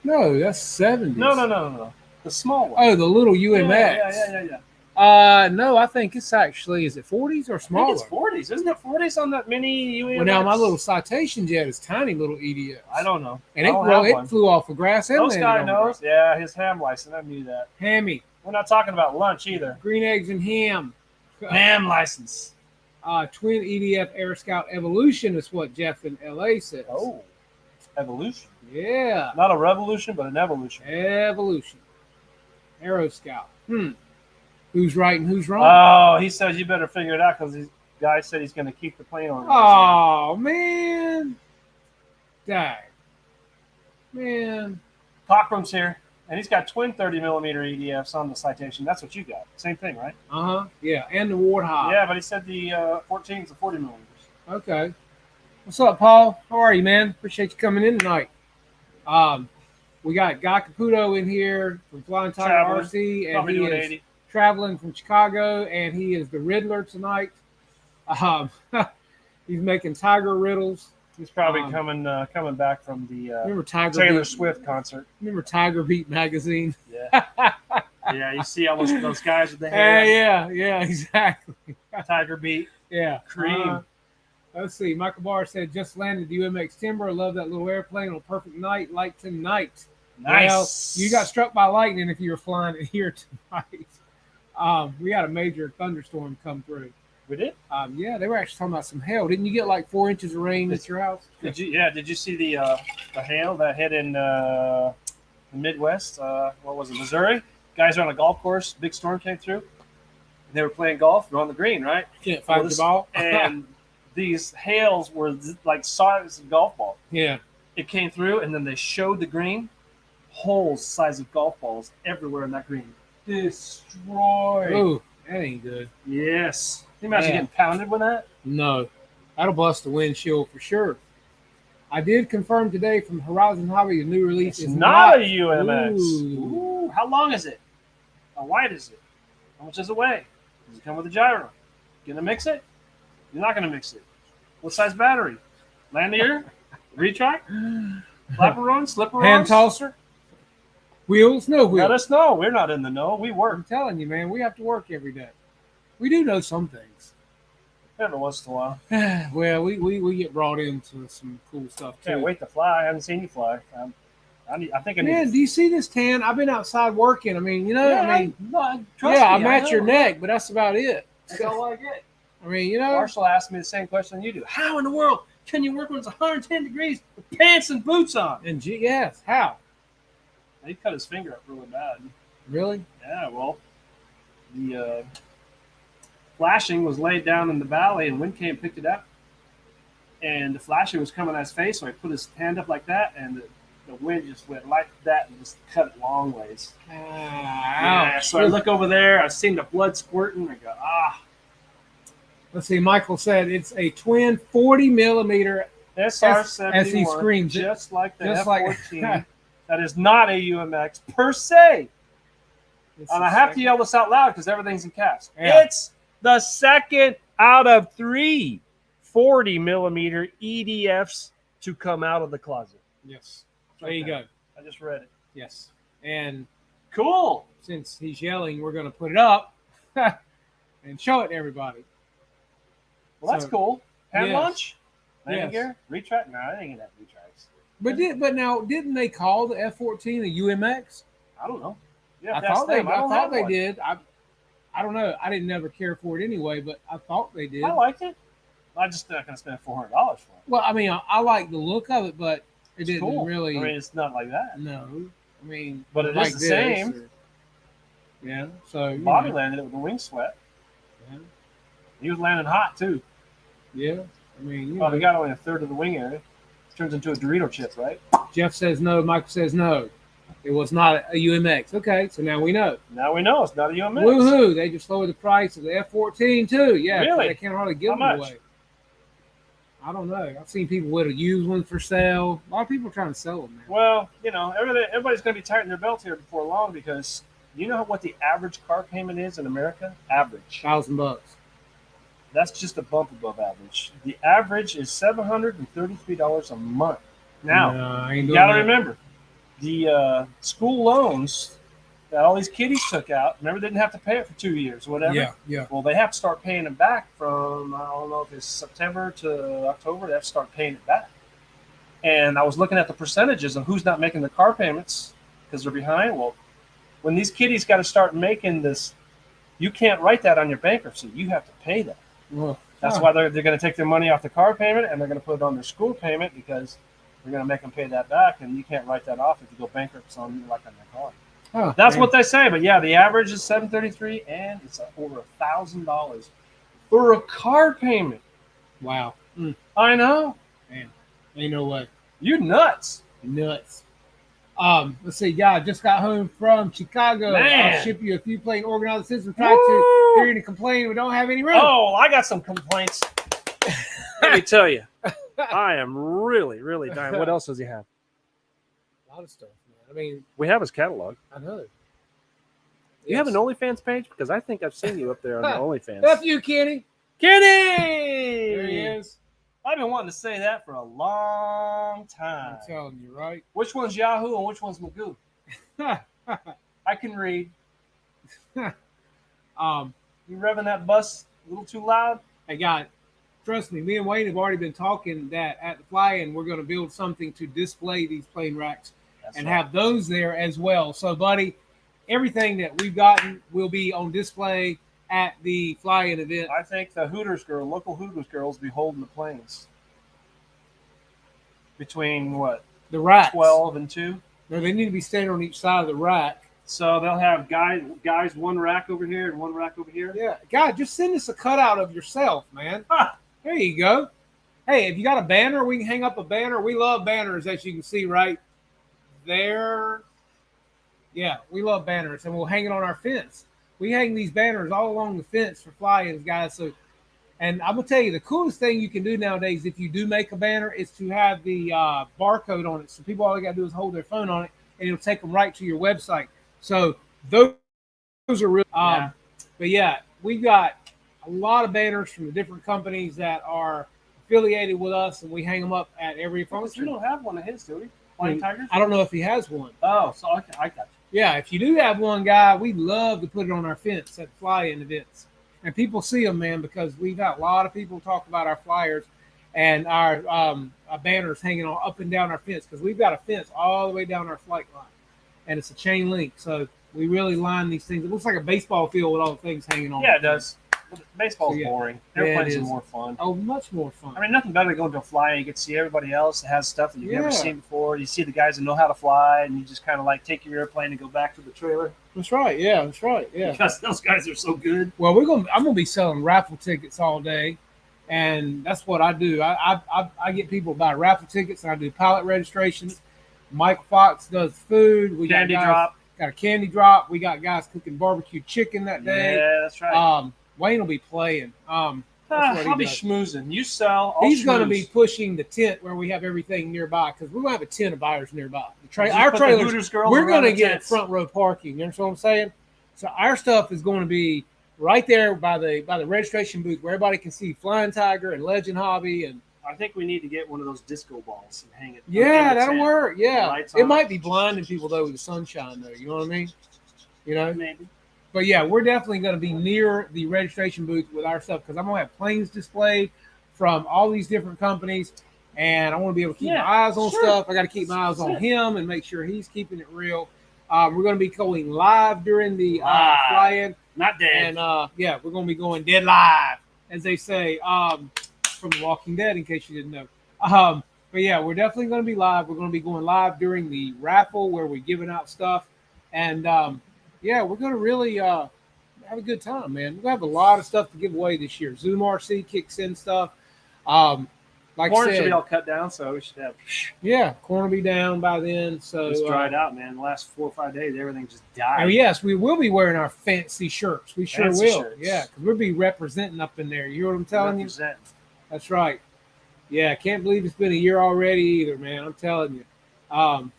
S1: No, that's 70s.
S2: No. The small one.
S1: Oh, the little UMX.
S2: Yeah.
S1: No, I think it's actually, is it 40s or smaller?
S2: I think it's 40s. Isn't it 40s on that mini UMX?
S1: Well, now my little Citation jet is tiny little EDX.
S2: I don't know.
S1: And it flew off of grass.
S2: Those guy knows. Yeah, his ham license. I knew that.
S1: Hammy.
S2: We're not talking about lunch either.
S1: Green eggs and ham.
S2: Ham license.
S1: Twin EDF Air Scout Evolution is what Jeff in LA says.
S2: Oh, evolution.
S1: Yeah.
S2: Not a revolution, but an evolution.
S1: Evolution. Aero Scout. Who's right and who's wrong?
S2: Oh, he says you better figure it out because the guy said he's going to keep the plane on.
S1: Oh, man. Dang. Man.
S2: Cockram's here, and he's got twin 30mm EDFs on the Citation. That's what you got. Same thing, right?
S1: Yeah, and the Warthog.
S2: Yeah, but he said the 14's the 40mm.
S1: Okay. What's up, Paul? How are you, man? Appreciate you coming in tonight. We got Guy Caputo in here from Flying Tiger RC, and he is traveling from Chicago, and he is the Riddler tonight. He's making Tiger riddles.
S2: He's probably coming back from the Taylor Swift concert.
S1: Remember Tiger Beat magazine?
S2: Yeah. Yeah, you see all those guys with the hair.
S1: Yeah, exactly.
S2: Tiger Beat.
S1: Yeah.
S2: Cream.
S1: Let's see. Michael Barr said, just landed UMX Timber. I love that little airplane on a perfect night like tonight.
S2: Nice.
S1: Well, you got struck by lightning if you were flying it here tonight. We had a major thunderstorm come through.
S2: We did?
S1: Yeah, they were actually talking about some hail. Didn't you get like 4 inches of rain at your house?
S2: Did you? Yeah. Did you see the hail that hit in the Midwest? What was it, Missouri? Guys are on a golf course. Big storm came through. They were playing golf. They're on the green, right?
S1: Can't find the ball.
S2: And these hails were like size of golf ball.
S1: Yeah.
S2: It came through, and then they showed the green. Holes size of golf balls everywhere in that green. Destroyed.
S1: Ooh, that ain't good.
S2: Yes. Can you imagine getting pounded with that?
S1: No. That'll bust the windshield for sure. I did confirm today from Horizon Hobby the new release is
S2: not a UMX.
S1: Ooh.
S2: How long is it? How wide is it? How much does it weigh? Does it come with a gyro? You gonna mix it? You're not gonna mix it. What size battery? Lanyard? Retract? Flapper run? Slipper run?
S1: Hand tosser? Wheels? No wheels.
S2: Let us know. We're not in the know. We work.
S1: I'm telling you, man, we have to work every day. We do know some things.
S2: Every once in a while.
S1: Well, we get brought into some cool stuff too.
S2: Can't wait to fly. I haven't seen you fly. I think I need.
S1: Man, do you see this tan? I've been outside working. I mean, you know,
S2: yeah,
S1: I'm at your neck, but that's about it.
S2: That's all I get.
S1: I mean, you know,
S2: Marshall asked me the same question you do. How in the world can you work when it's 110 degrees with pants and boots on?
S1: And yes, how?
S2: He cut his finger up really bad.
S1: Really?
S2: Yeah. Well, the flashing was laid down in the valley, and wind came and picked it up. And the flashing was coming at his face, so I put his hand up like that, and the wind just went like that and just cut it long ways. Yeah, so I look over there, I seen the blood squirting, I go, ah.
S1: Let's see, Michael said it's a twin 40 millimeter
S2: SR71,
S1: as he screams
S2: just like the F14. That is not a UMX per se. And I have to yell this out loud because everything's in caps. Yeah. It's the second out of 3 40 millimeter EDFs to come out of the closet.
S1: Yes. There you go.
S2: I just read it.
S1: Yes. And
S2: cool.
S1: Since he's yelling, we're going to put it up and show it to everybody.
S2: Well, that's cool. Hand launch?
S1: Landing
S2: gear? Retract? No, I didn't get that retracts.
S1: But now, didn't they call the F-14 a UMX?
S2: I don't know.
S1: I thought they did. I don't know. I didn't never care for it anyway, but I thought they did.
S2: I liked it. I just not going to spend $400 for it.
S1: Well, I mean, I like the look of it, but it didn't really.
S2: I mean, it's not like that.
S1: No, I mean,
S2: but it is the same.
S1: Yeah. So
S2: Bobby landed it with a wing sweat.
S1: Yeah.
S2: He was landing hot too.
S1: Yeah. I mean,
S2: we got only a third of the wing area. It turns into a Dorito chip, right?
S1: Jeff says no. Michael says no. It was not a UMX. Okay, so now we know.
S2: Now we know it's not a UMX.
S1: Woohoo! They just lowered the price of the F-14 too. Yeah,
S2: really?
S1: They can't hardly give them away. I don't know. I've seen people with a used one for sale. A lot of people are trying to sell them now.
S2: Well, you know, everybody's going to be tightening their belts here before long because you know what the average car payment is in America? Average.
S1: $1,000.
S2: That's just a bump above average. The average is $733 a month. Now, you got to remember, the school loans that all these kiddies took out, remember, they didn't have to pay it for 2 years or whatever?
S1: Yeah.
S2: Well, they have to start paying it back from, I don't know if it's September to October, they have to start paying it back. And I was looking at the percentages of who's not making the car payments because they're behind. Well, when these kiddies got to start making this, you can't write that on your bankruptcy. You have to pay that.
S1: Well,
S2: that's why they're going to take their money off the car payment and they're going to put it on their school payment because they're going to make them pay that back, and you can't write that off if you go bankrupt on your car. Oh, that's what they say. But yeah, the average is $733, and it's over $1,000 for a car payment.
S1: Wow.
S2: I know.
S1: Man, ain't no way.
S2: You nuts.
S1: Nuts. Let's see. Yeah, I just got home from Chicago.
S2: Man.
S1: I'll ship you a few plane organizer systems. Try to hear you complain. We don't have any room.
S2: Oh, I got some complaints. Let me tell you. I am really, really dying. What else does he have?
S1: A lot of stuff, man. I mean,
S2: we have his catalog.
S1: I know.
S2: You have an OnlyFans page? Because I think I've seen you up there on the OnlyFans.
S1: That's you, Kenny.
S2: Kenny!
S1: There he is.
S2: I've been wanting to say that for a long time.
S1: I'm telling you, right?
S2: Which one's Yahoo and which one's Magoo? I can read. You revving that bus a little too loud?
S1: I got it. Trust me, me and Wayne have already been talking that at the fly-in, we're going to build something to display these plane racks and have those there as well. So, buddy, everything that we've gotten will be on display at the fly-in event.
S2: I think the local Hooters girls be holding the planes. Between what?
S1: The racks.
S2: 12 and 2?
S1: No, they need to be standing on each side of the rack
S2: So they'll have guys one rack over here and one rack over here.
S1: Yeah, God, just send us a cutout of yourself, man. There you go. Hey, if you got a banner, we can hang up a banner. We love banners, as you can see right there. Yeah, we love banners, and we'll hang it on our fence. We hang these banners all along the fence for fly-ins, guys. So, and I'm gonna tell you, the coolest thing you can do nowadays, if you do make a banner, is to have the barcode on it. So people all they gotta do is hold their phone on it, and it'll take them right to your website. So those are really. But yeah, we got a lot of banners from the different companies that are affiliated with us, and we hang them up at every function.
S2: You don't have one of his, do we? Flying Tigers?
S1: I don't know if he has one.
S2: Oh, so I got you.
S1: Yeah, if you do have one, guy, we'd love to put it on our fence at fly-in events. And people see them, man, because we've got a lot of people talk about our flyers and our banners hanging on up and down our fence, because we've got a fence all the way down our flight line, and it's a chain link. So we really line these things. It looks like a baseball field with all the things hanging on.
S2: Yeah, it does. Baseball's boring. Airplanes are more fun.
S1: Oh, much more fun.
S2: I mean, nothing better than going to a fly-in. You get to see everybody else that has stuff that you've never seen before. You see the guys that know how to fly, and you just kind of like take your airplane and go back to the trailer.
S1: That's right. Yeah, that's right. Yeah,
S2: because those guys are so good.
S1: Well, I'm gonna be selling raffle tickets all day, and that's what I do. I get people to buy raffle tickets, and I do pilot registrations. Michael Fox does food. We
S2: candy drop.
S1: Got a candy drop. We got guys cooking barbecue chicken that day.
S2: Yeah, that's right.
S1: Wayne will be playing.
S2: I'll be schmoozing. You sell.
S1: He's going to be pushing the tent where we have everything nearby, because we won't have a tent of buyers nearby. Our trailers, we're going to get front row parking. You understand what I'm saying? So our stuff is going to be right there by the registration booth, where everybody can see Flying Tiger and Legend Hobby. And
S2: I think we need to get one of those disco balls and hang it.
S1: Yeah, that'll work. Yeah, it might be blinding people though with the sunshine though. You know what I mean? You know,
S2: maybe.
S1: But yeah, we're definitely going to be near the registration booth with our stuff, because I'm going to have planes displayed from all these different companies, and I want to be able to keep my eyes on stuff. I got to keep my eyes on him and make sure he's keeping it real. We're going to be going live during the fly-in.
S2: Not dead.
S1: And we're going to be going dead live, as they say, from The Walking Dead, in case you didn't know. But yeah, we're definitely going to be live. We're going to be going live during the raffle where we're giving out stuff. And we're going to really have a good time, man. We're going to have a lot of stuff to give away this year. Zoom RC kicks in stuff. Like
S2: corn
S1: I said,
S2: should be all cut down, so we should have.
S1: Yeah, corn will be down by then. So
S2: it's dried out, man. The last 4 or 5 days, everything just died.
S1: Oh yes, we will be wearing our fancy shirts. We sure
S2: fancy
S1: will.
S2: Shirts.
S1: Yeah, because we'll be representing up in there. You know what I'm telling you? That's right. Yeah, can't believe it's been a year already either, man. I'm telling you. So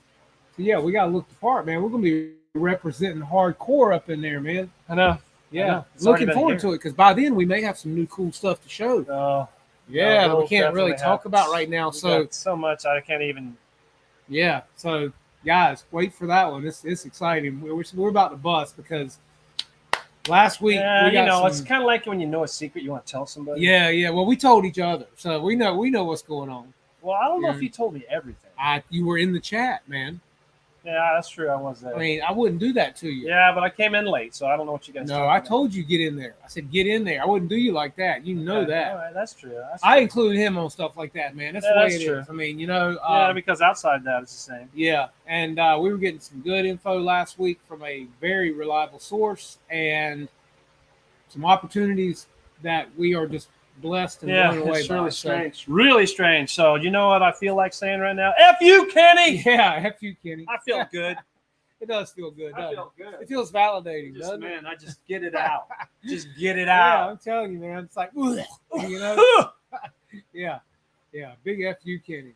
S1: yeah, we got to look the part, man. We're gonna be representing hardcore up in there, man.
S2: I know.
S1: Yeah, looking forward to it, because by then we may have some new cool stuff to show. Yeah, that we can't really talk about right now.
S2: So much I can't even.
S1: Yeah, so guys, wait for that one. It's exciting. We're about to bust, because last week we got
S2: it's kind of like when you know a secret you want to tell somebody.
S1: Yeah. Well, we told each other, so we know what's going on.
S2: Well, I don't know if you told me everything.
S1: You were in the chat, man.
S2: Yeah, that's true. I was there.
S1: I mean, I wouldn't do that to you.
S2: Yeah, but I came in late, so I don't know what you guys.
S1: No, I told you get in there. I said get in there. I wouldn't do you like that. You know that.
S2: All right, that's true.
S1: I include him on stuff like that, man. That's the way it is. I mean,
S2: because outside that, it's the same.
S1: Yeah, and we were getting some good info last week from a very reliable source, and some opportunities that we are just blessed and blown away by.
S2: It's really strange. Really strange. So you know what I feel like saying right now? F you, Kenny.
S1: Yeah, F you, Kenny.
S2: I feel good.
S1: It does feel good.
S2: I feel good.
S1: It feels validating, doesn't it?
S2: Man, I just get it out. Just get it out.
S1: Yeah, I'm telling you, man. It's like, you know. Yeah. Big F you, Kenny.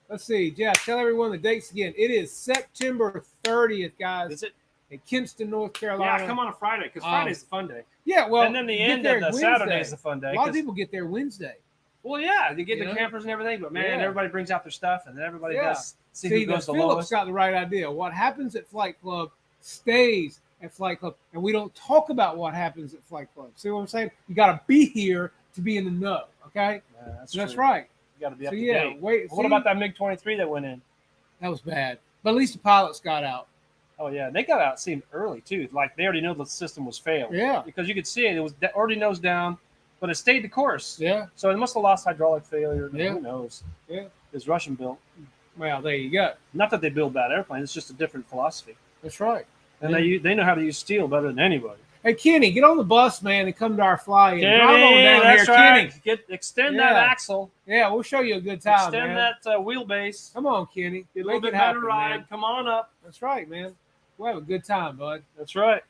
S1: Let's see. Jeff, tell everyone the dates again. It is September 30th, guys.
S2: Is it?
S1: In Kinston, North Carolina.
S2: Yeah, come on a Friday, because Friday's the fun day.
S1: Yeah, well,
S2: and then the end of the Saturday is the fun day.
S1: A lot of people get there Wednesday.
S2: Well, yeah, they get the campers and everything, but man, everybody brings out their stuff, and then everybody does. See who goes the lowest.
S1: Philip's got the right idea. What happens at Flight Club stays at Flight Club, and we don't talk about what happens at Flight Club. See what I'm saying? You got to be here to be in the know. Okay, that's right.
S2: You got to be up to date.
S1: Wait.
S2: What about that MiG-23 that went in?
S1: That was bad, but at least the pilots got out.
S2: Oh yeah, they got out seemed early too. Like they already knew the system was failed.
S1: Yeah,
S2: because you could see it was already nose down, but it stayed the course.
S1: Yeah,
S2: so it must have lost hydraulic failure.
S1: Yeah,
S2: who knows?
S1: Yeah,
S2: it's Russian built.
S1: Well, there you go.
S2: Not that they build bad airplanes; it's just a different philosophy.
S1: That's right.
S2: And they know how to use steel better than anybody.
S1: Hey, Kenny, get on the bus, man, and come to our fly-in.
S2: Kenny,
S1: drive on down
S2: that's
S1: here,
S2: right.
S1: Kenny.
S2: Extend that axle.
S1: Yeah, we'll show you a good time,
S2: Extend
S1: man.
S2: that wheelbase.
S1: Come on, Kenny.
S2: Get a little bit better ride. Man. Come on up.
S1: That's right, man. We'll have a good time, bud.
S2: That's right.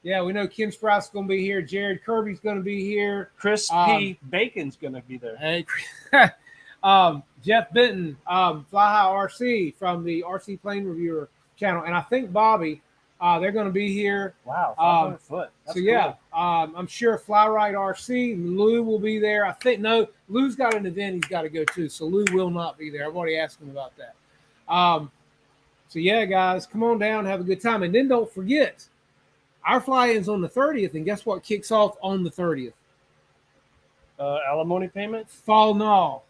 S1: Yeah, we know Ken Sprout's going to be here. Jared Kirby's going to be here.
S2: Chris P. Bacon's going to be there.
S1: Hey, Jeff Benton, Fly High RC from the RC Plane Reviewer channel. And I think Bobby, they're going to be here.
S2: Wow, 500 foot. That's
S1: cool. I'm sure Fly Ride RC, Lou will be there. I think, no, Lou's got an event he's got to go to, so Lou will not be there. I've already asked him about that. So, yeah, guys, come on down, have a good time. And then don't forget, our fly-in's on the 30th, and guess what kicks off on the 30th?
S2: Alimony payment?
S1: Fall Gnaw.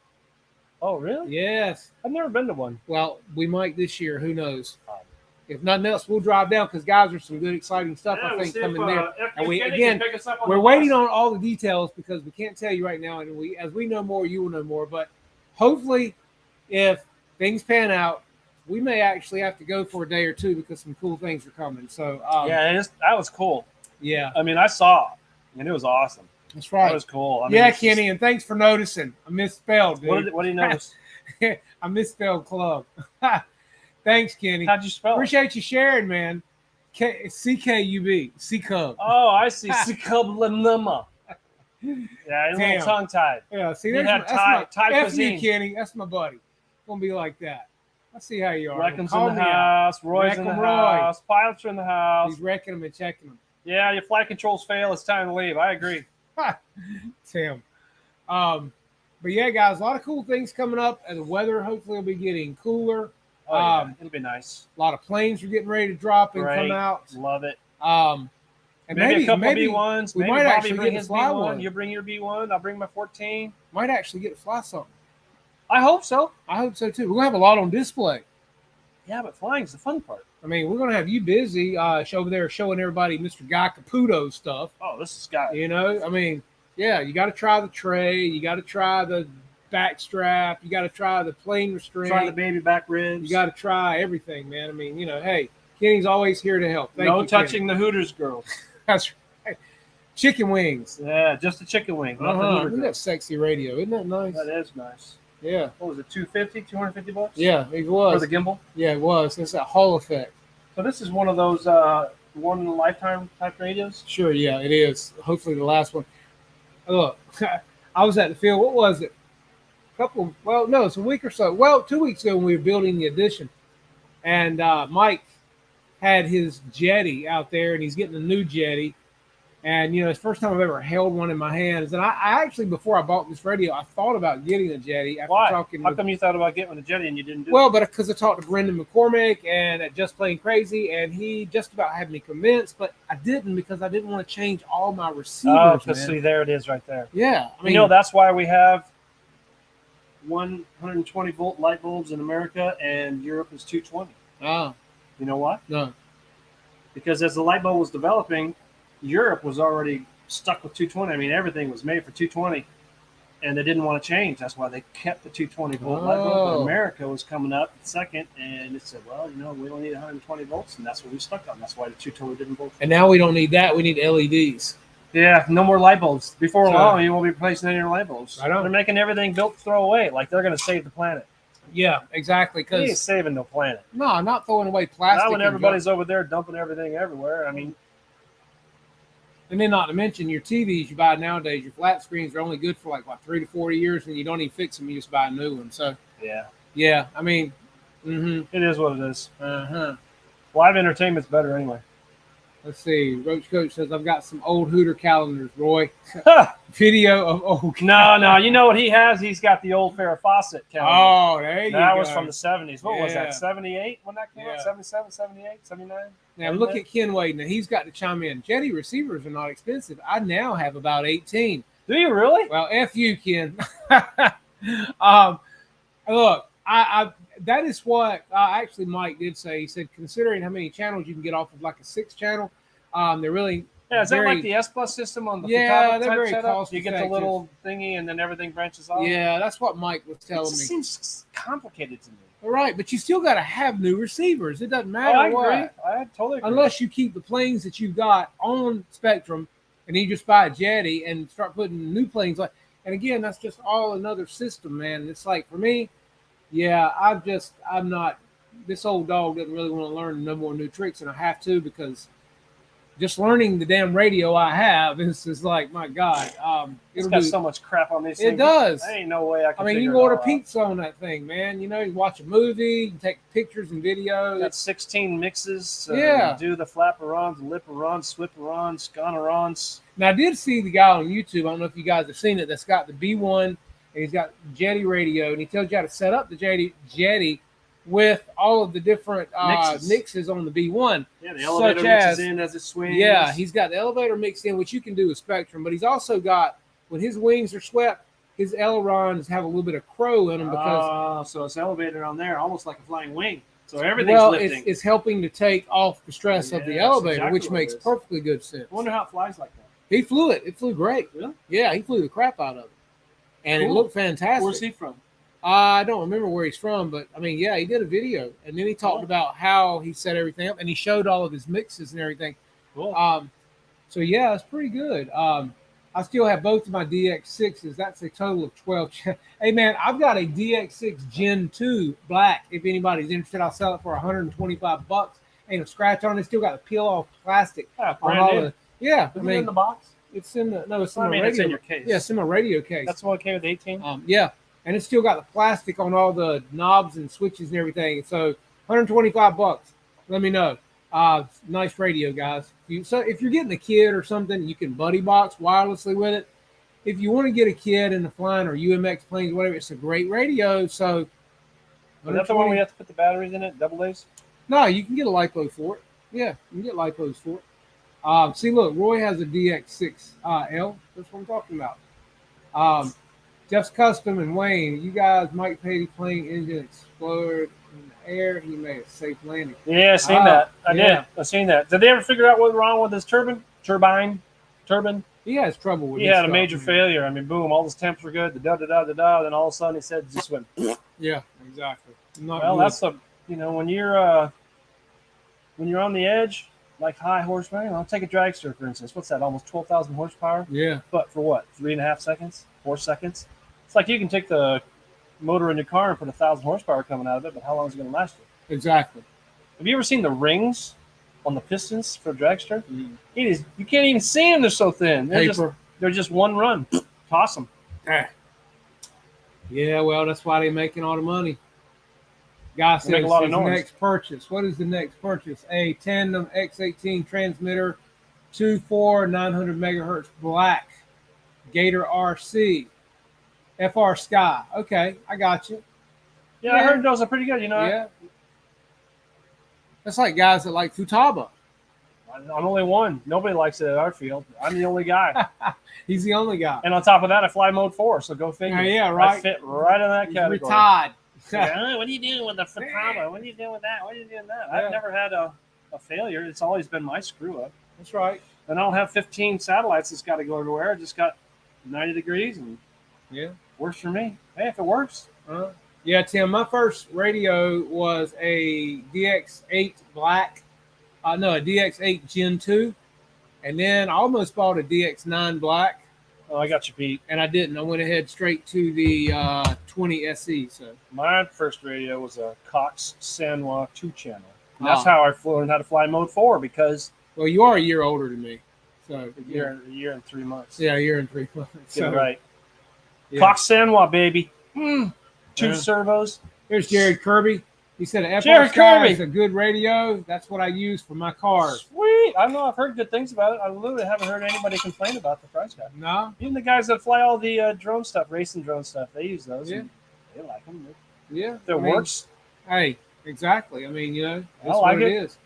S2: Oh, really?
S1: Yes.
S2: I've never been to one.
S1: Well, we might this year. Who knows? If nothing else, we'll drive down because, guys, there's some good, exciting stuff, I think, coming there. And we're waiting on all the details because we can't tell you right now. And as we know more, you will know more. But hopefully, if things pan out, we may actually have to go for a day or two because some cool things are coming. So
S2: that was cool.
S1: Yeah,
S2: I mean, I saw it, and it was awesome.
S1: That's right.
S2: That was cool. I
S1: mean, Kenny, and thanks for noticing. I misspelled, dude.
S2: What do you notice?
S1: I misspelled club. Thanks, Kenny.
S2: How'd you spell it?
S1: Appreciate you sharing, man. CKUB, CKUB.
S2: Oh, I see. CKUB. Yeah, a little tongue-tied.
S1: Yeah, see,
S2: that's Thai cuisine.
S1: Kenny. That's my buddy. Gonna be like that. I see how you are.
S2: Reckham's in the house. Roy's in the house. Pilots are in the house.
S1: He's wrecking them and checking them.
S2: Yeah, your flight controls fail. It's time to leave. I agree.
S1: Tim. But yeah, guys, a lot of cool things coming up. And the weather hopefully will be getting cooler.
S2: It'll be nice.
S1: A lot of planes are getting ready to drop and come out.
S2: Love it.
S1: And
S2: maybe a couple B1s.
S1: We might actually bring his fly
S2: one. You bring your B1. I'll bring my 14.
S1: Might actually get to fly something.
S2: I hope so.
S1: I hope so too. We're gonna have a lot on display.
S2: Yeah, but flying's the fun part.
S1: I mean, we're gonna have you busy over there showing everybody Mr. Guy Caputo stuff.
S2: Oh, this is Guy.
S1: You know, I mean, yeah, you got to try the tray. You got to try the back strap. You got to try the plane restraint.
S2: Try the baby back ribs.
S1: You got to try everything, man. I mean, you know, hey, Kenny's always here to help.
S2: No touching the Hooters girls.
S1: That's right. Chicken wings.
S2: Yeah, just a chicken wing. Not the Hooters.
S1: Isn't that sexy radio? Isn't that nice?
S2: That is nice.
S1: Yeah.
S2: What was it, $250
S1: Yeah, it was.
S2: For the gimbal?
S1: Yeah, it was. It's a Hall effect.
S2: So this is one of those one-in-a-lifetime type radios?
S1: Sure, yeah, it is. Hopefully the last one. Look, I was at the field. What was it? It's a week or so. Well, 2 weeks ago when we were building the addition. And Mike had his Jetty out there, and he's getting a new Jetty. And, you know, it's the first time I've ever held one in my hands. And I actually, before I bought this radio, I thought about getting a Jetty. After
S2: Why?
S1: Talking
S2: How come you thought about getting a Jetty and you didn't do it?
S1: Well, but because I talked to Brendan McCormick and at Just Plain Crazy, and he just about had me convinced, but I didn't because I didn't want to change all my receivers.
S2: Oh, because see, there it is right there.
S1: Yeah.
S2: I mean, you know, that's why we have 120-volt light bulbs in America and Europe is 220.
S1: Oh.
S2: You know why?
S1: No.
S2: Because as the light bulb was developing, Europe was already stuck with 220. I mean, everything was made for 220, and they didn't want to change. That's why they kept the 220-volt light bulb. But America was coming up second, and it said, well, you know, we don't need 120 volts, and that's what we stuck on. That's why the 220 didn't volt.
S1: And now we don't need that. We need LEDs.
S2: Yeah, no more light bulbs. Before long, you won't be replacing any of your light bulbs.
S1: I know.
S2: They're making everything built to throw away. Like they're going to save the planet.
S1: Yeah, exactly.
S2: He ain't saving the planet.
S1: No, I'm not throwing away plastic.
S2: Not when everybody's over there dumping everything everywhere. I mean,
S1: and then not to mention your TVs you buy nowadays, your flat screens are only good for like, 3 to 4 years, and you don't even fix them. You just buy a new one. So, yeah. I mean,
S2: it is what it is.
S1: Uh-huh.
S2: Live entertainment's better anyway.
S1: Let's see. Roach Coach says, I've got some old Hooter calendars, Roy. Video of old.
S2: No. You know what he has? He's got the old Farrah Fawcett calendar.
S1: Oh, there you go.
S2: That was from the 70s. What was that, 78 when that came out? 77, 78, 79?
S1: Now, look at Ken Wade. Now, he's got to chime in. Jetty receivers are not expensive. I now have about 18.
S2: Do you really?
S1: Well, F you, Ken. Look, I that is what actually Mike did say. He said, considering how many channels you can get off of like a 6 channel, they're really
S2: Yeah, is that like the S-Bus system on the
S1: they're very
S2: setup? You get the little thingy and then everything branches off?
S1: Yeah, that's what Mike was telling me.
S2: It seems complicated to me.
S1: All right, but you still got to have new receivers. It doesn't matter what.
S2: I totally agree.
S1: Unless you keep the planes that you've got on Spectrum and you just buy a Jetty and start putting new planes like. And again, that's just all another system, man. It's like for me, yeah, I'm not. This old dog doesn't really want to learn no more new tricks, and I have to because just learning the damn radio I have is like, my God.
S2: It's got so much crap on these things.
S1: It does.
S2: There ain't no way I can.
S1: I mean, you can order pizza on that thing, man. You know, you watch a movie, you can take pictures and videos.
S2: Got 16 mixes. Do the flapperons, lipperons, swipperons, sconerons.
S1: Now, I did see the guy on YouTube. I don't know if you guys have seen it. That's got the B1, and he's got Jetty radio, and he tells you how to set up the Jetty with all of the different mixes on the B1.
S2: Yeah, the elevator mixes in as it swings.
S1: Yeah, he's got the elevator mixed in, which you can do with Spectrum, but he's also got, when his wings are swept, his ailerons have a little bit of crow in them because
S2: so it's elevated on there, almost like a flying wing. So everything's lifting.
S1: It's helping to take off the stress of the elevator, exactly, which makes perfectly good sense.
S2: I wonder how it flies like that.
S1: He flew it. It flew great.
S2: Really?
S1: Yeah, he flew the crap out of it. And It looked fantastic.
S2: Where's he from?
S1: I don't remember where he's from, but I mean, yeah, he did a video, and then he talked about how he set everything up, and he showed all of his mixes and everything.
S2: Cool.
S1: So yeah, it's pretty good. I still have both of my DX6s. That's a total of 12. Hey man, I've got a DX6 Gen 2 black. If anybody's interested, I'll sell it for $125. Ain't a scratch on it. Still got the peel off plastic.
S2: Brand new.
S1: I
S2: mean, in the box.
S1: It's in the it's in my radio.
S2: It's in your case.
S1: Yeah, it's in my radio case.
S2: That's the one that came with the 18.
S1: Yeah. And it's still got the plastic on all the knobs and switches and everything. So $125. Let me know. Nice radio, guys. If you're getting a kid or something, you can buddy box wirelessly with it. If you want to get a kid in the flying or UMX planes, whatever, it's a great radio. So
S2: is that the one we have to put the batteries in it, double A's?
S1: No, you can get a LiPo for it. Yeah, you can get LiPos for it. See, look, Roy has a DX6L. That's what I'm talking about. Jeff's Custom and Wayne, you guys, Mike Patey plane engine exploded in the air. He made a safe landing.
S2: Yeah, I seen that. I did. I seen that. Did they ever figure out what was wrong with his turbine?
S1: He has trouble with it.
S2: He had a major failure. I mean, boom, all his temps were good. Then all of a sudden he said it just went.
S1: Yeah, exactly.
S2: That's when you're on the edge, like high horsepower. I'll take a dragster for instance. What's that? Almost 12,000 horsepower.
S1: Yeah.
S2: But for what? 3.5 seconds? 4 seconds? It's like you can take the motor in your car and put 1,000 horsepower coming out of it, but how long is it going to last you?
S1: Exactly.
S2: Have you ever seen the rings on the pistons for a dragster? You can't even see them. They're so thin. They're just one run. Toss them.
S1: Yeah, well, that's why they're making all the money. Guy says his next purchase. What is the next purchase? A tandem X18 transmitter, 2.4 900 megahertz black, Gator RC, FR Sky. Okay, I got you.
S2: Yeah, I heard those are pretty good.
S1: Yeah. That's like guys that like Futaba.
S2: I'm only one. Nobody likes it at our field. I'm the only guy.
S1: He's the only guy.
S2: And on top of that, I fly mode 4, so go figure.
S1: Yeah, right.
S2: I fit right in that category.
S1: Retired.
S2: What are you doing with the Futaba? What are you doing with that? What are you doing with that? I've never had a failure. It's always been my screw up.
S1: That's right.
S2: And I don't have 15 satellites that's got to go everywhere. I just got 90 degrees and works for me. Hey, if it works.
S1: Yeah, Tim, my first radio was a DX8 black. A DX8 Gen 2. And then I almost bought a DX9 black.
S2: Oh, I got you beat.
S1: And I didn't. I went ahead straight to the 20 SE. So
S2: my first radio was a Cox Sanwa 2-channel. And that's how I learned how to fly mode 4 because...
S1: Well, you are a year older than me. So
S2: a year and 3 months.
S1: Yeah, a year and 3 months.
S2: Get it right. Yeah. Cox Sanwa, baby. 2 servos.
S1: Here's Jared Kirby. He said an FR Sky is a good radio. That's what I use for my cars.
S2: Sweet. I know. I've heard good things about it. I literally haven't heard anybody complain about the price tag.
S1: No.
S2: Even the guys that fly all the drone stuff, racing drone stuff, they use those.
S1: Yeah.
S2: They like them.
S1: Yeah.
S2: If it works.
S1: Hey, exactly. I mean, that's what it is.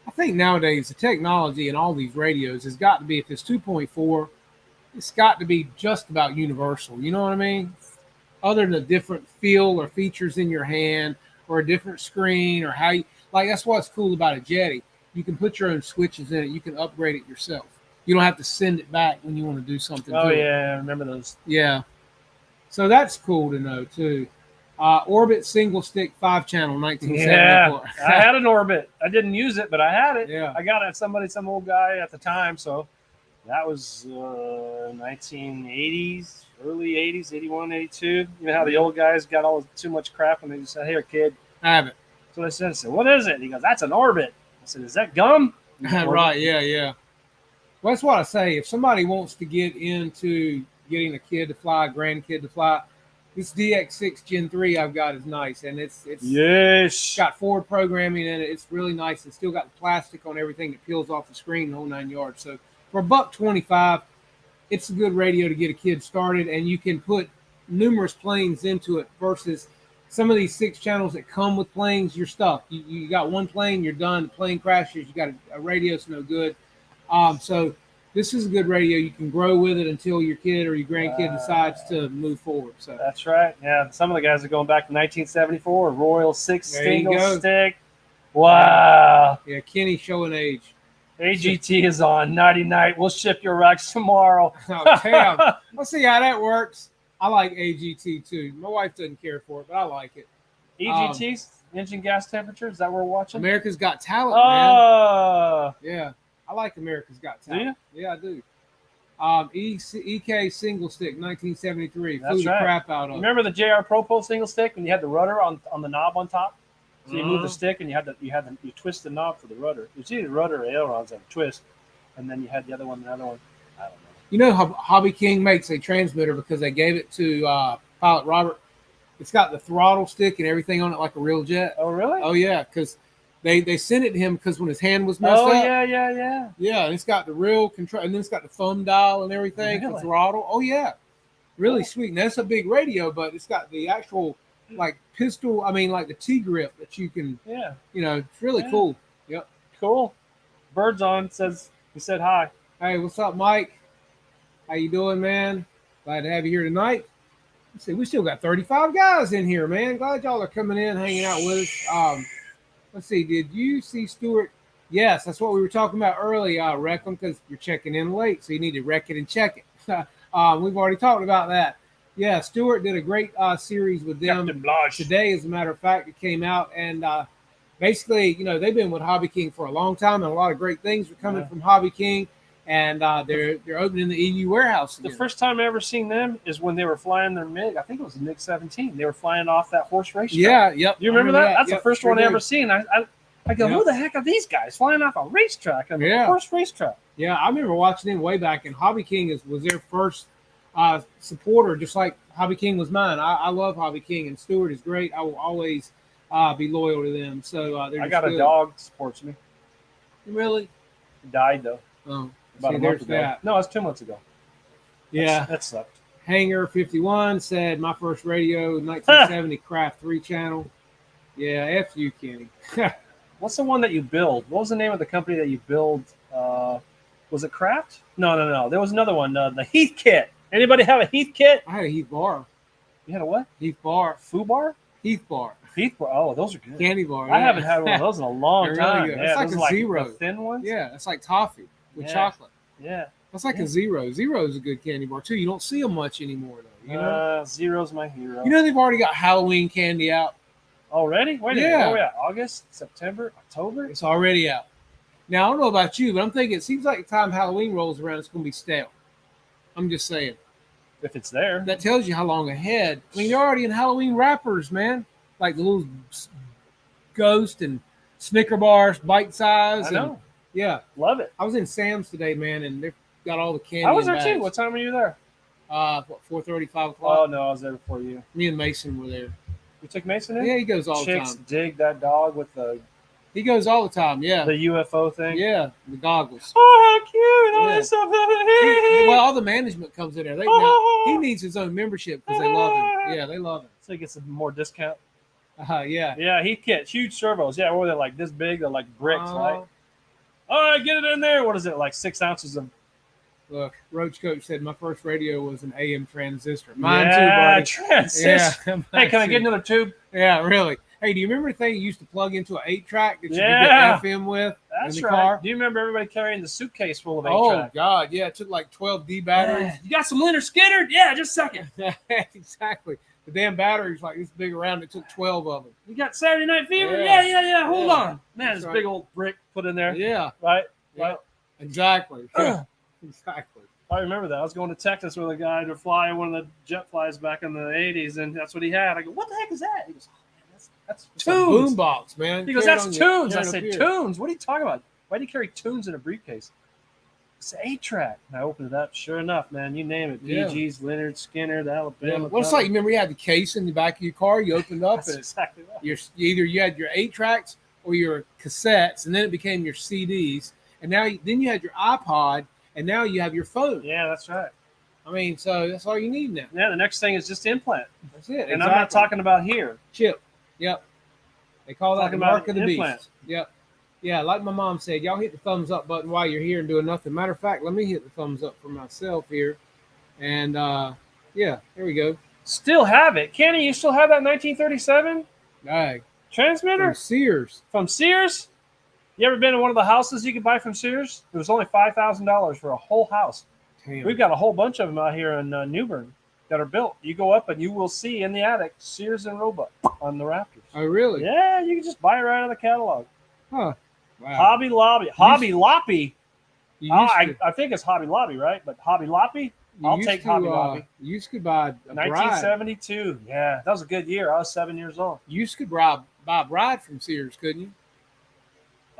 S1: I think nowadays the technology in all these radios has got to be, if it's 2.4, it's got to be just about universal. You know what I mean? Other than a different feel or features in your hand or a different screen or that's what's cool about a Jetty. You can put your own switches in it. You can upgrade it yourself. You don't have to send it back when you want to do something.
S2: Oh yeah, I remember those.
S1: Yeah, so that's cool to know too. Orbit single stick 5-channel 1974.
S2: Yeah, I had an Orbit. I didn't use it, but I had it.
S1: Yeah,
S2: I got it some old guy at the time. So that was 1980s, early 80s, 81, 82. You know how the old guys got all too much crap and they just said, "Here, kid,
S1: have it."
S2: So I said, "What is it?" He goes, "That's an Orbit." I said, "Is that gum?"
S1: Right? Yeah. Well, that's what I say. If somebody wants to get into getting a kid to fly, a grandkid to fly, this DX6 Gen 3 I've got is nice, and it's got forward programming in it. It's really nice. It's still got the plastic on everything that peels off the screen, the whole 9 yards. So for $125, it's a good radio to get a kid started, and you can put numerous planes into it versus some of these 6 channels that come with planes. You're stuck. You got one plane, you're done. The plane crashes. You got a radio, it's no good. So this is a good radio. You can grow with it until your kid or your grandkid decides to move forward. So
S2: that's right. Yeah, some of the guys are going back to 1974. Royal 6 single stick. Wow.
S1: Yeah, Kenny showing age.
S2: AGT is on. Nighty night. We'll ship your racks tomorrow.
S1: Oh, damn. Let's see how that works. I like AGT too. My wife doesn't care for it, but I like it.
S2: EGT's engine gas temperature. Is that what we're watching?
S1: America's Got Talent, man. Yeah. I like America's Got Talent.
S2: Do you?
S1: Yeah, I do. EK single stick, 1973.
S2: That's
S1: Flew the
S2: right.
S1: crap out of it.
S2: Remember the JR Pro Pole single stick when you had the rudder on the knob on top? So you move the stick and you twist the knob for the rudder. It's either rudder or ailerons that twist, and then you had the other one. I don't know.
S1: You know, Hobby King makes a transmitter because they gave it to Pilot Robert. It's got the throttle stick and everything on it like a real jet.
S2: Oh, really?
S1: Oh, yeah, because they sent it to him because when his hand was messed up.
S2: Oh, yeah.
S1: Yeah, and it's got the real control, and then it's got the thumb dial and everything, the throttle. Oh, yeah. Really sweet. Now, it's a big radio, but it's got the actual, like, pistol, like the T-grip that you can, it's really cool. Yep.
S2: Cool. Bird's on, he said hi.
S1: Hey, what's up, Mike? How you doing, man? Glad to have you here tonight. Let's see, we still got 35 guys in here, man. Glad y'all are coming in, hanging out with us. Let's see, did you see Stuart? Yes, that's what we were talking about earlier, Recklem, because you're checking in late, so you need to wreck it and check it. We've already talked about that. Yeah, Stuart did a great series with them today, as a matter of fact. It came out, and basically, they've been with Hobby King for a long time, and a lot of great things are coming from Hobby King. And they're opening the EU warehouse again.
S2: The first time I ever seen them is when they were flying their MiG. I think it was the MiG 17. They were flying off that horse racetrack.
S1: Yeah, yep.
S2: You remember that? That's the first one I ever seen. I go, who the heck are these guys flying off a racetrack? A horse racetrack.
S1: Yeah, I remember watching them way back, and Hobby King was their first supporter, just like Hobby King was mine. I love Hobby King, and Stuart is great. I will always be loyal to them. So I got
S2: a dog that supports me.
S1: Really?
S2: He died though.
S1: Oh.
S2: About a month ago.
S1: That.
S2: No, it's 2 months ago.
S1: Yeah.
S2: That sucked.
S1: Hanger 51 said, my first radio, 1970 Craft 3 channel. Yeah, F you, Kenny.
S2: What's the one that you build? What was the name of the company that you build? Was it Craft? No. There was another one. The Heath Kit. Anybody have a Heath Kit?
S1: I had a Heath Bar.
S2: You had a what?
S1: Heath Bar.
S2: Foo Bar?
S1: HeathBar.
S2: Heath Bar. Oh, those are good.
S1: Candy bar.
S2: I haven't had one of those in a long time.
S1: Really good. It's like a zero.
S2: The thin ones?
S1: Yeah, it's like toffee with chocolate.
S2: Yeah.
S1: That's like a zero. Zero is a good candy bar, too. You don't see them much anymore, though.
S2: Zero's my hero.
S1: They've already got Halloween candy out.
S2: Already? Wait a minute. Oh, yeah. August, September, October?
S1: It's already out. Now, I don't know about you, but I'm thinking it seems like the time Halloween rolls around, it's going to be stale. I'm just saying.
S2: If it's there.
S1: That tells you how long ahead. They're already in Halloween wrappers, man. Like the little Ghost and Snicker bars, bite size.
S2: I know.
S1: Yeah.
S2: Love it.
S1: I was in Sam's today, man, and they've got all the candy.
S2: I was there too. What time were you there?
S1: 4:30, 5 o'clock.
S2: Oh, no, I was there before you.
S1: Me and Mason were there.
S2: You took Mason in?
S1: Yeah, he goes all the time.
S2: Chicks dig that dog with the...
S1: He goes all the time, yeah.
S2: The UFO thing?
S1: Yeah, the goggles.
S2: Oh, how cute. All this stuff.
S1: Well, all the management comes in there. He needs his own membership because they love him. Yeah, they love him.
S2: So he gets a more discount?
S1: Yeah.
S2: Yeah, Heath Kit. Huge servos. Yeah, what were they, like this big? They're like bricks, right? All right, get it in there. What is it, like 6 ounces of...
S1: Look, Roach Coach said my first radio was an AM transistor. Mine too, buddy.
S2: Transistor. Yeah, hey, can I get another tube?
S1: Yeah, really. Hey, do you remember the thing you used to plug into an 8-track that you could get FM with?
S2: That's
S1: in the
S2: right.
S1: car.
S2: Do you remember everybody carrying the suitcase full of 8-track?
S1: Oh, God. Yeah, it took like 12 D batteries.
S2: You got some Leonard Skinner? Yeah, just a second.
S1: Exactly. The damn battery's like this big around. It took 12 of them.
S2: You got Saturday Night Fever?
S1: Yeah.
S2: Yeah. Hold
S1: Yeah.
S2: on. Man,
S1: That's
S2: this
S1: right.
S2: big old brick put in there.
S1: Yeah.
S2: Right?
S1: Yeah.
S2: Right.
S1: Exactly. Yeah. Exactly.
S2: I remember that. I was going to Texas with a guy to fly one of the jet flies back in the 80s, and that's what he had. I go, what the heck is that? He goes, oh, man, that's tunes.
S1: Boombox, man.
S2: He goes, that's tunes. I said, tunes? What are you talking about? Why do you carry tunes in a briefcase? It's an 8-track. And I opened it up. Sure enough, man, you name it. BG's, Leonard Skinner, the Alabama.
S1: Yeah. Well, it's like, you remember you had the case in the back of your car. You opened up
S2: and exactly right.
S1: Either you had your 8-tracks or your cassettes, and then it became your CDs. And now then you had your iPod, and now you have your phone.
S2: Yeah, that's right.
S1: I mean, so that's all you need now.
S2: Yeah, the next thing is just implant.
S1: That's it.
S2: And I'm not talking about here.
S1: Chip. Yep. They call that the mark of the beast. Yep. Yeah, like my mom said, y'all hit the thumbs up button while you're here and doing nothing. Matter of fact, let me hit the thumbs up for myself here. And, yeah, here we go.
S2: Still have it. Kenny, you still have that 1937 transmitter?
S1: From Sears.
S2: From Sears? You ever been in one of the houses you could buy from Sears? It was only $5,000 for a whole house. Damn. We've got a whole bunch of them out here in New Bern that are built. You go up and you will see in the attic Sears and Roebuck on the rafters.
S1: Oh, really?
S2: Yeah, you can just buy it right out of the catalog.
S1: Huh. Wow.
S2: Hobby Lobby. I think it's Hobby Lobby, right? But Hobby Lobby? I'll take Hobby Lobby.
S1: You used to buy a
S2: 1972. Bride. Yeah, that was a good year. I was 7 years old.
S1: You used to buy a bride from Sears, couldn't you?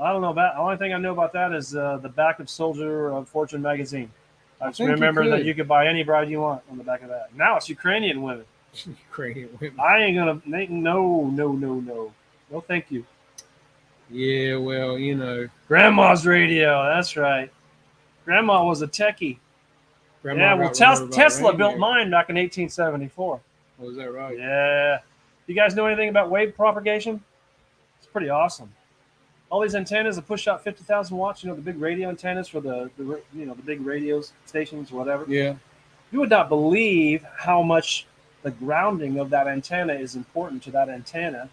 S2: I don't know about. The only thing I know about that is the back of Soldier of Fortune magazine. I just remember that you could buy any bride you want on the back of that. Now it's Ukrainian women.
S1: Ukrainian women.
S2: I ain't gonna. No. No, thank you.
S1: Yeah, well, you know.
S2: Grandma's radio. That's right. Grandma was a techie. Tesla built mine back in 1874.
S1: Oh, is that right?
S2: Yeah. You guys know anything about wave propagation? It's pretty awesome. All these antennas that push out 50,000 watts, the big radio antennas for the big radio stations, whatever.
S1: Yeah.
S2: You would not believe how much the grounding of that antenna is important to that antenna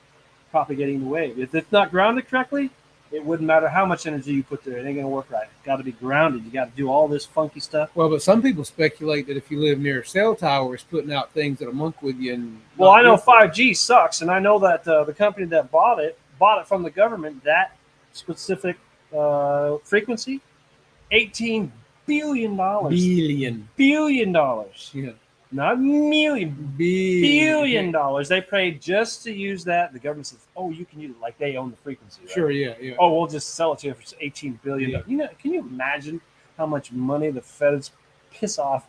S2: propagating the wave. If it's not grounded correctly, it wouldn't matter how much energy you put there. It ain't going to work right. It's got to be grounded. You got to do all this funky stuff.
S1: Well, but some people speculate that if you live near a cell tower, it's putting out things that'll monk with you. And
S2: well, I know 5G sucks, and I know that the company that bought it from the government, that specific frequency, $18 billion. Billion dollars.
S1: Yeah.
S2: Not million. Billion dollars. They paid just to use that. The government says, oh, you can use it like they own the frequency. Right?
S1: Sure, yeah.
S2: Oh, we'll just sell it to you for $18 billion. Yeah. Can you imagine how much money the feds piss off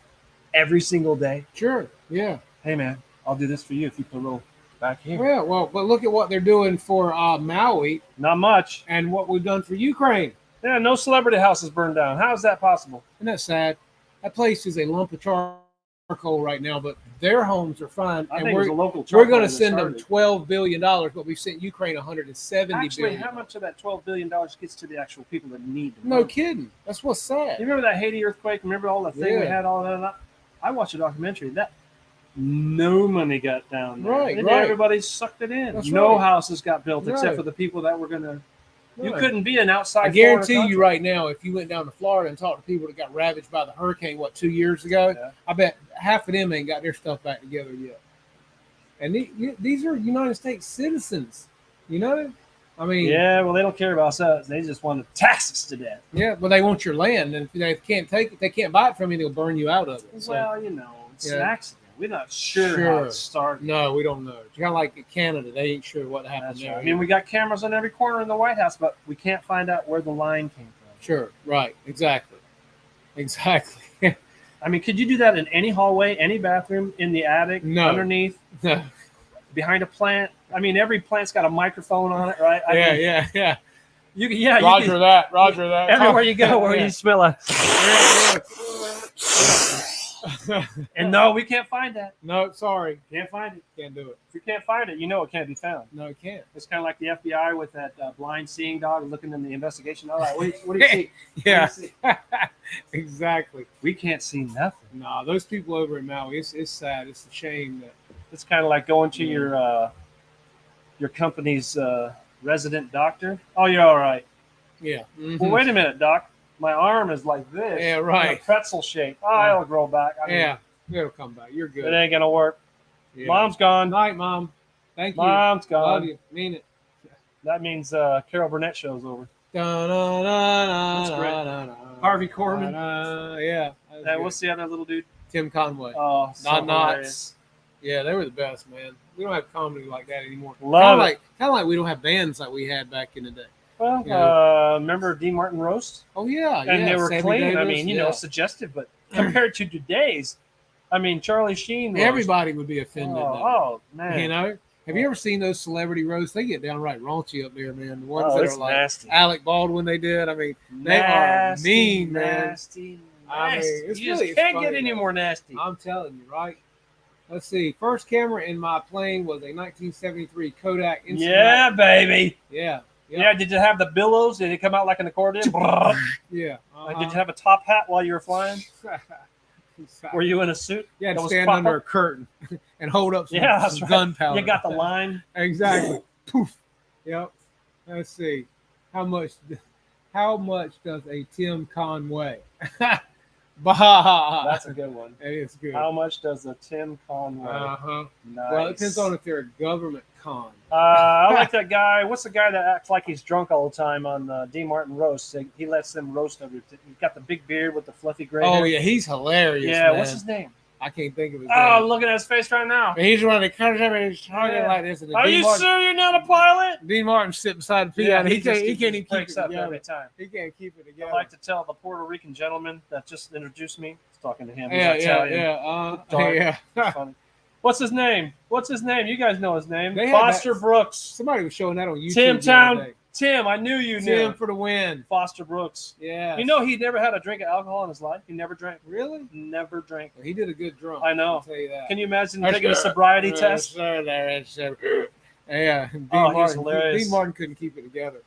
S2: every single day?
S1: Sure, yeah.
S2: Hey, man, I'll do this for you if you put a little back here.
S1: Yeah, well, but look at what they're doing for Maui.
S2: Not much.
S1: And what we've done for Ukraine.
S2: Yeah, no celebrity houses burned down. How is that possible?
S1: Isn't that sad? That place is a lump of charcoal right now, but their homes are fine.
S2: I think it was a local
S1: we're going to send them $12 billion, but we've sent Ukraine $170 billion.
S2: How much of that $12 billion gets to the actual people that need it?
S1: No kidding. That's what's sad.
S2: You remember that Haiti earthquake? Remember all the thing we had, all that? I watched a documentary. That no money got down there.
S1: Right,
S2: and everybody sucked it in.
S1: That's
S2: no houses got built except for the people that were going to. You couldn't be an outside.
S1: I guarantee you right now, if you went down to Florida and talked to people that got ravaged by the hurricane, 2 years ago, I bet half of them ain't got their stuff back together yet. And these are United States citizens, I mean.
S2: Yeah, well, they don't care about us. They just want to tax us to death.
S1: Yeah, but they want your land, and if they can't take it, they can't buy it from you, they'll burn you out of it. So,
S2: well, it's an accident. We're not sure how it started.
S1: No, we don't know. It's kind of like in Canada. They ain't sure what happened there.
S2: Right. I mean, we got cameras on every corner in the White House, but we can't find out where the line came from.
S1: Sure. Right. Exactly.
S2: I mean, could you do that in any hallway, any bathroom, in the attic, underneath, behind a plant? I mean, every plant's got a microphone on it, right?
S1: Yeah.
S2: Roger
S1: that.
S2: Everywhere you go, where you smell it. And no, we can't find that.
S1: No, sorry.
S2: Can't find it.
S1: Can't do it.
S2: If you can't find it, it can't be found.
S1: No, it can't.
S2: It's kind of like the FBI with that blind seeing dog looking in the investigation. All right, what do you see?
S1: Yeah, see? Exactly.
S2: We can't see nothing.
S1: Nah, those people over in Maui, it's sad. It's a shame that
S2: it's kind of like going to your company's resident doctor. Oh, you're all right.
S1: Yeah. Mm-hmm.
S2: Well, wait a minute, Doc. My arm is like this.
S1: Yeah, right.
S2: Pretzel shape. Oh, it'll grow back.
S1: It'll come back. You're good.
S2: It ain't gonna work. Yeah. Mom's gone.
S1: Night, Mom. Thank you.
S2: Mom's gone.
S1: Love you. Mean it.
S2: That means Carol Burnett show's over.
S1: That's
S2: great. Harvey Korman.
S1: Yeah.
S2: What's the other little dude?
S1: Tim Conway.
S2: Oh, so
S1: Knots. Yeah, they were the best, man. We don't have comedy like that anymore.
S2: Kind
S1: of like we don't have bands like we had back in the day.
S2: Well, remember D. Martin Roast?
S1: Oh yeah,
S2: and they were clean. I mean, suggestive, but compared to today's, I mean, Charlie Sheen.
S1: Everybody would be offended.
S2: Oh man,
S1: have you ever seen those celebrity roasts? They get downright raunchy up there, man. The ones that are like
S2: nasty.
S1: Alec Baldwin, they did. I mean, they are mean, man.
S2: Nasty.
S1: I mean,
S2: you just can't get any more nasty.
S1: I'm telling you, right? Let's see. First camera in my plane was a 1973 Kodak Instamatic.
S2: Yeah, baby.
S1: Yeah. Yep.
S2: Yeah, did you have the billows? Did it come out like an accordion?
S1: Yeah.
S2: Did you have a top hat while you were flying? Were you in a suit?
S1: You had to stand under a curtain and hold up some gunpowder.
S2: You got the line.
S1: Exactly. Poof. Yep. Let's see. How much does a Tim Conway?
S2: That's a good one.
S1: It is good.
S2: How much does a Tim Conway?
S1: Uh-huh.
S2: Nice.
S1: Well, it depends on if they're a government con.
S2: I like that guy. What's the guy that acts like he's drunk all the time on D. Martin Roast? He lets them roast everything. He's got the big beard with the fluffy gray hair.
S1: Oh, yeah. He's hilarious,
S2: Yeah,
S1: man.
S2: what's his name?
S1: I can't think of his
S2: name.
S1: I'm
S2: looking at his face right now.
S1: And he's running the country and he's talking like this. And
S2: Are you sure you're not a pilot?
S1: Dean Martin's sitting beside the piano.
S2: Yeah,
S1: he can't even keep it
S2: up
S1: together.
S2: every time.
S1: He can't keep it together.
S2: I like to tell the Puerto Rican gentleman that just introduced me. Talking to him.
S1: Yeah,
S2: He's
S1: Italian.
S2: Funny. What's his name? You guys know his name.
S1: They
S2: Foster Brooks.
S1: Somebody was showing that on YouTube.
S2: Tim, I knew you knew.
S1: Tim for the win.
S2: Foster Brooks.
S1: Yeah.
S2: You know he never had a drink of alcohol in his life. He never drank.
S1: Really?
S2: Never drank.
S1: Well, he did a good drunk.
S2: I know.
S1: I'll tell you that.
S2: Can you imagine taking a sobriety test?
S1: Yeah.
S2: He's hilarious.
S1: Dean Martin couldn't keep it together.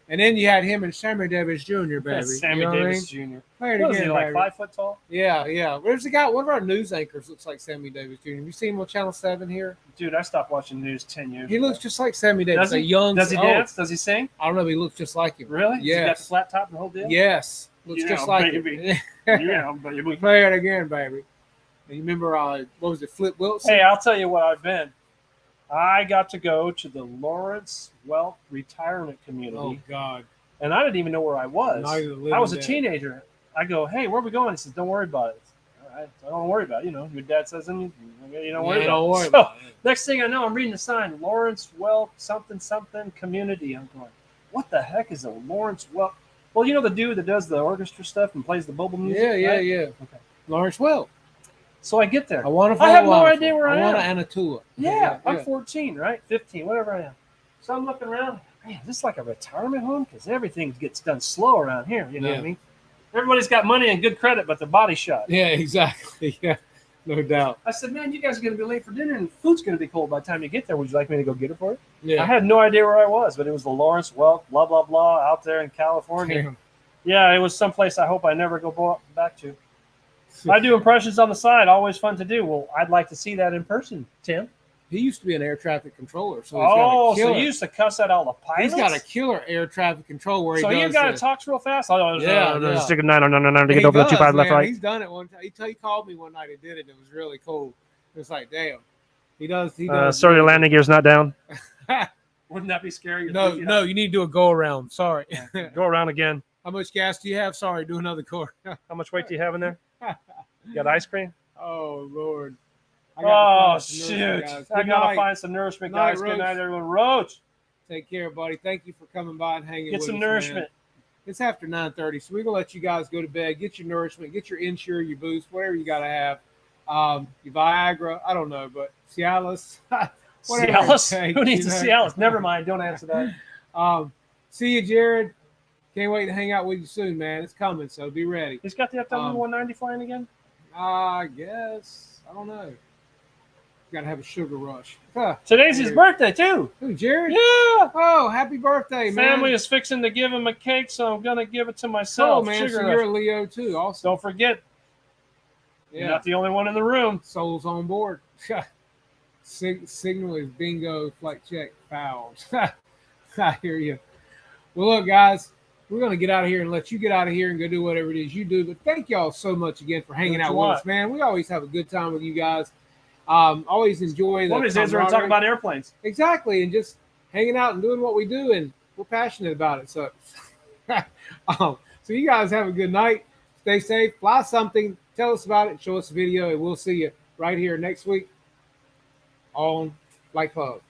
S1: And then you had him and Sammy Davis Jr., baby.
S2: Sammy Davis Jr.
S1: Play it
S2: What
S1: again,
S2: is he, like 5 foot tall?
S1: Yeah. Where's the guy? One of our news anchors looks like Sammy Davis Jr. Have you seen him on Channel 7 here?
S2: Dude, I stopped watching news 10 years
S1: He
S2: ago.
S1: looks just like Sammy Davis.
S2: Does he dance? Does he sing?
S1: I don't know, but he looks just like him.
S2: Really?
S1: Yeah.
S2: He got the flat top and the whole deal?
S1: Yes. Looks just like him.
S2: Yeah, baby.
S1: Play it again, baby. And you remember, what was it, Flip Wilson?
S2: Hey, I'll tell you what I've been. I got to go to the Lawrence Welk Retirement Community.
S1: Oh, God.
S2: And I didn't even know where I was. I was a teenager. I go, hey, where are we going? He says, don't worry about it. All right, I don't worry about it. You know, your dad says, you don't worry about it. Next thing I know, I'm reading the sign, Lawrence Welk something community. I'm going, what the heck is a Lawrence Welk? Well, you know the dude that does the orchestra stuff and plays the bubble music?
S1: Yeah.
S2: Okay.
S1: Lawrence Welk.
S2: So I get there.
S1: I
S2: have no idea where I am.
S1: I want to Anatua.
S2: Yeah, I'm 14, right? 15, whatever I am. So I'm looking around. Man, is this like a retirement home? Because everything gets done slow around here. You know what I mean? Everybody's got money and good credit, but their body's shot.
S1: Yeah, exactly. Yeah, no doubt.
S2: I said, man, you guys are going to be late for dinner, and food's going to be cold by the time you get there. Would you like me to go get it for you?
S1: Yeah.
S2: I had no idea where I was, but it was the Lawrence Welk, blah, blah, blah, out there in California.
S1: Damn.
S2: Yeah, it was someplace I hope I never go back to. I do impressions on the side. Always fun to do. Well, I'd like to see that in person, Tim.
S1: He used to be an air traffic controller. So
S2: so he used to cuss at all the pilots?
S1: He's got a killer air traffic control where he does.
S2: So you got to talk real fast?
S1: Yeah.
S2: Stick a 9 to get over the 25 left, right.
S1: He's done it one time. He called me one night and did it. It was really cool. It was like, damn. He does.
S2: Sorry, the landing gear's not down. Wouldn't that be scary?
S1: No, you need to do a go around. Sorry.
S2: Go around again.
S1: How much gas do you have? Sorry, do another core.
S2: How much weight do you have in there? You got ice cream?
S1: Oh, Lord.
S2: Oh, shoot. I got to find some nourishment, guys. Good night, everyone. Roach.
S1: Take care, buddy. Thank you for coming by and hanging with us.
S2: Get some nourishment.
S1: Man. It's after 9:30, so we're going to let you guys go to bed. Get your nourishment. Get your Ensure, your Boost, whatever you got to have. Your Viagra. I don't know, but Cialis.
S2: Cialis? Who needs a Cialis? Never mind. Don't answer that.
S1: See you, Jared. Can't wait to hang out with you soon, man. It's coming, so be ready.
S2: He's got the FW-190 flying again?
S1: I guess. I don't know. Got to have a sugar rush.
S2: Today's his birthday, too.
S1: Who, Jared?
S2: Yeah.
S1: Oh, happy birthday, man.
S2: Family is fixing to give him a cake, so I'm going to give it to myself.
S1: Oh, man, so you're a Leo, too, also.
S2: Don't forget, you're not the only one in the room.
S1: Soul's on board. Signal is bingo, flight check, fouls. I hear you. Well, look, guys, we're going to get out of here and let you get out of here and go do whatever it is you do. But thank y'all so much again for hanging out with us, man. We always have a good time with you guys. Always enjoy the.
S2: One of these days we're going to talk about airplanes.
S1: Exactly, and just hanging out and doing what we do, and we're passionate about it. So, so you guys have a good night. Stay safe. Fly something. Tell us about it. Show us a video, and we'll see you right here next week on Flight Club.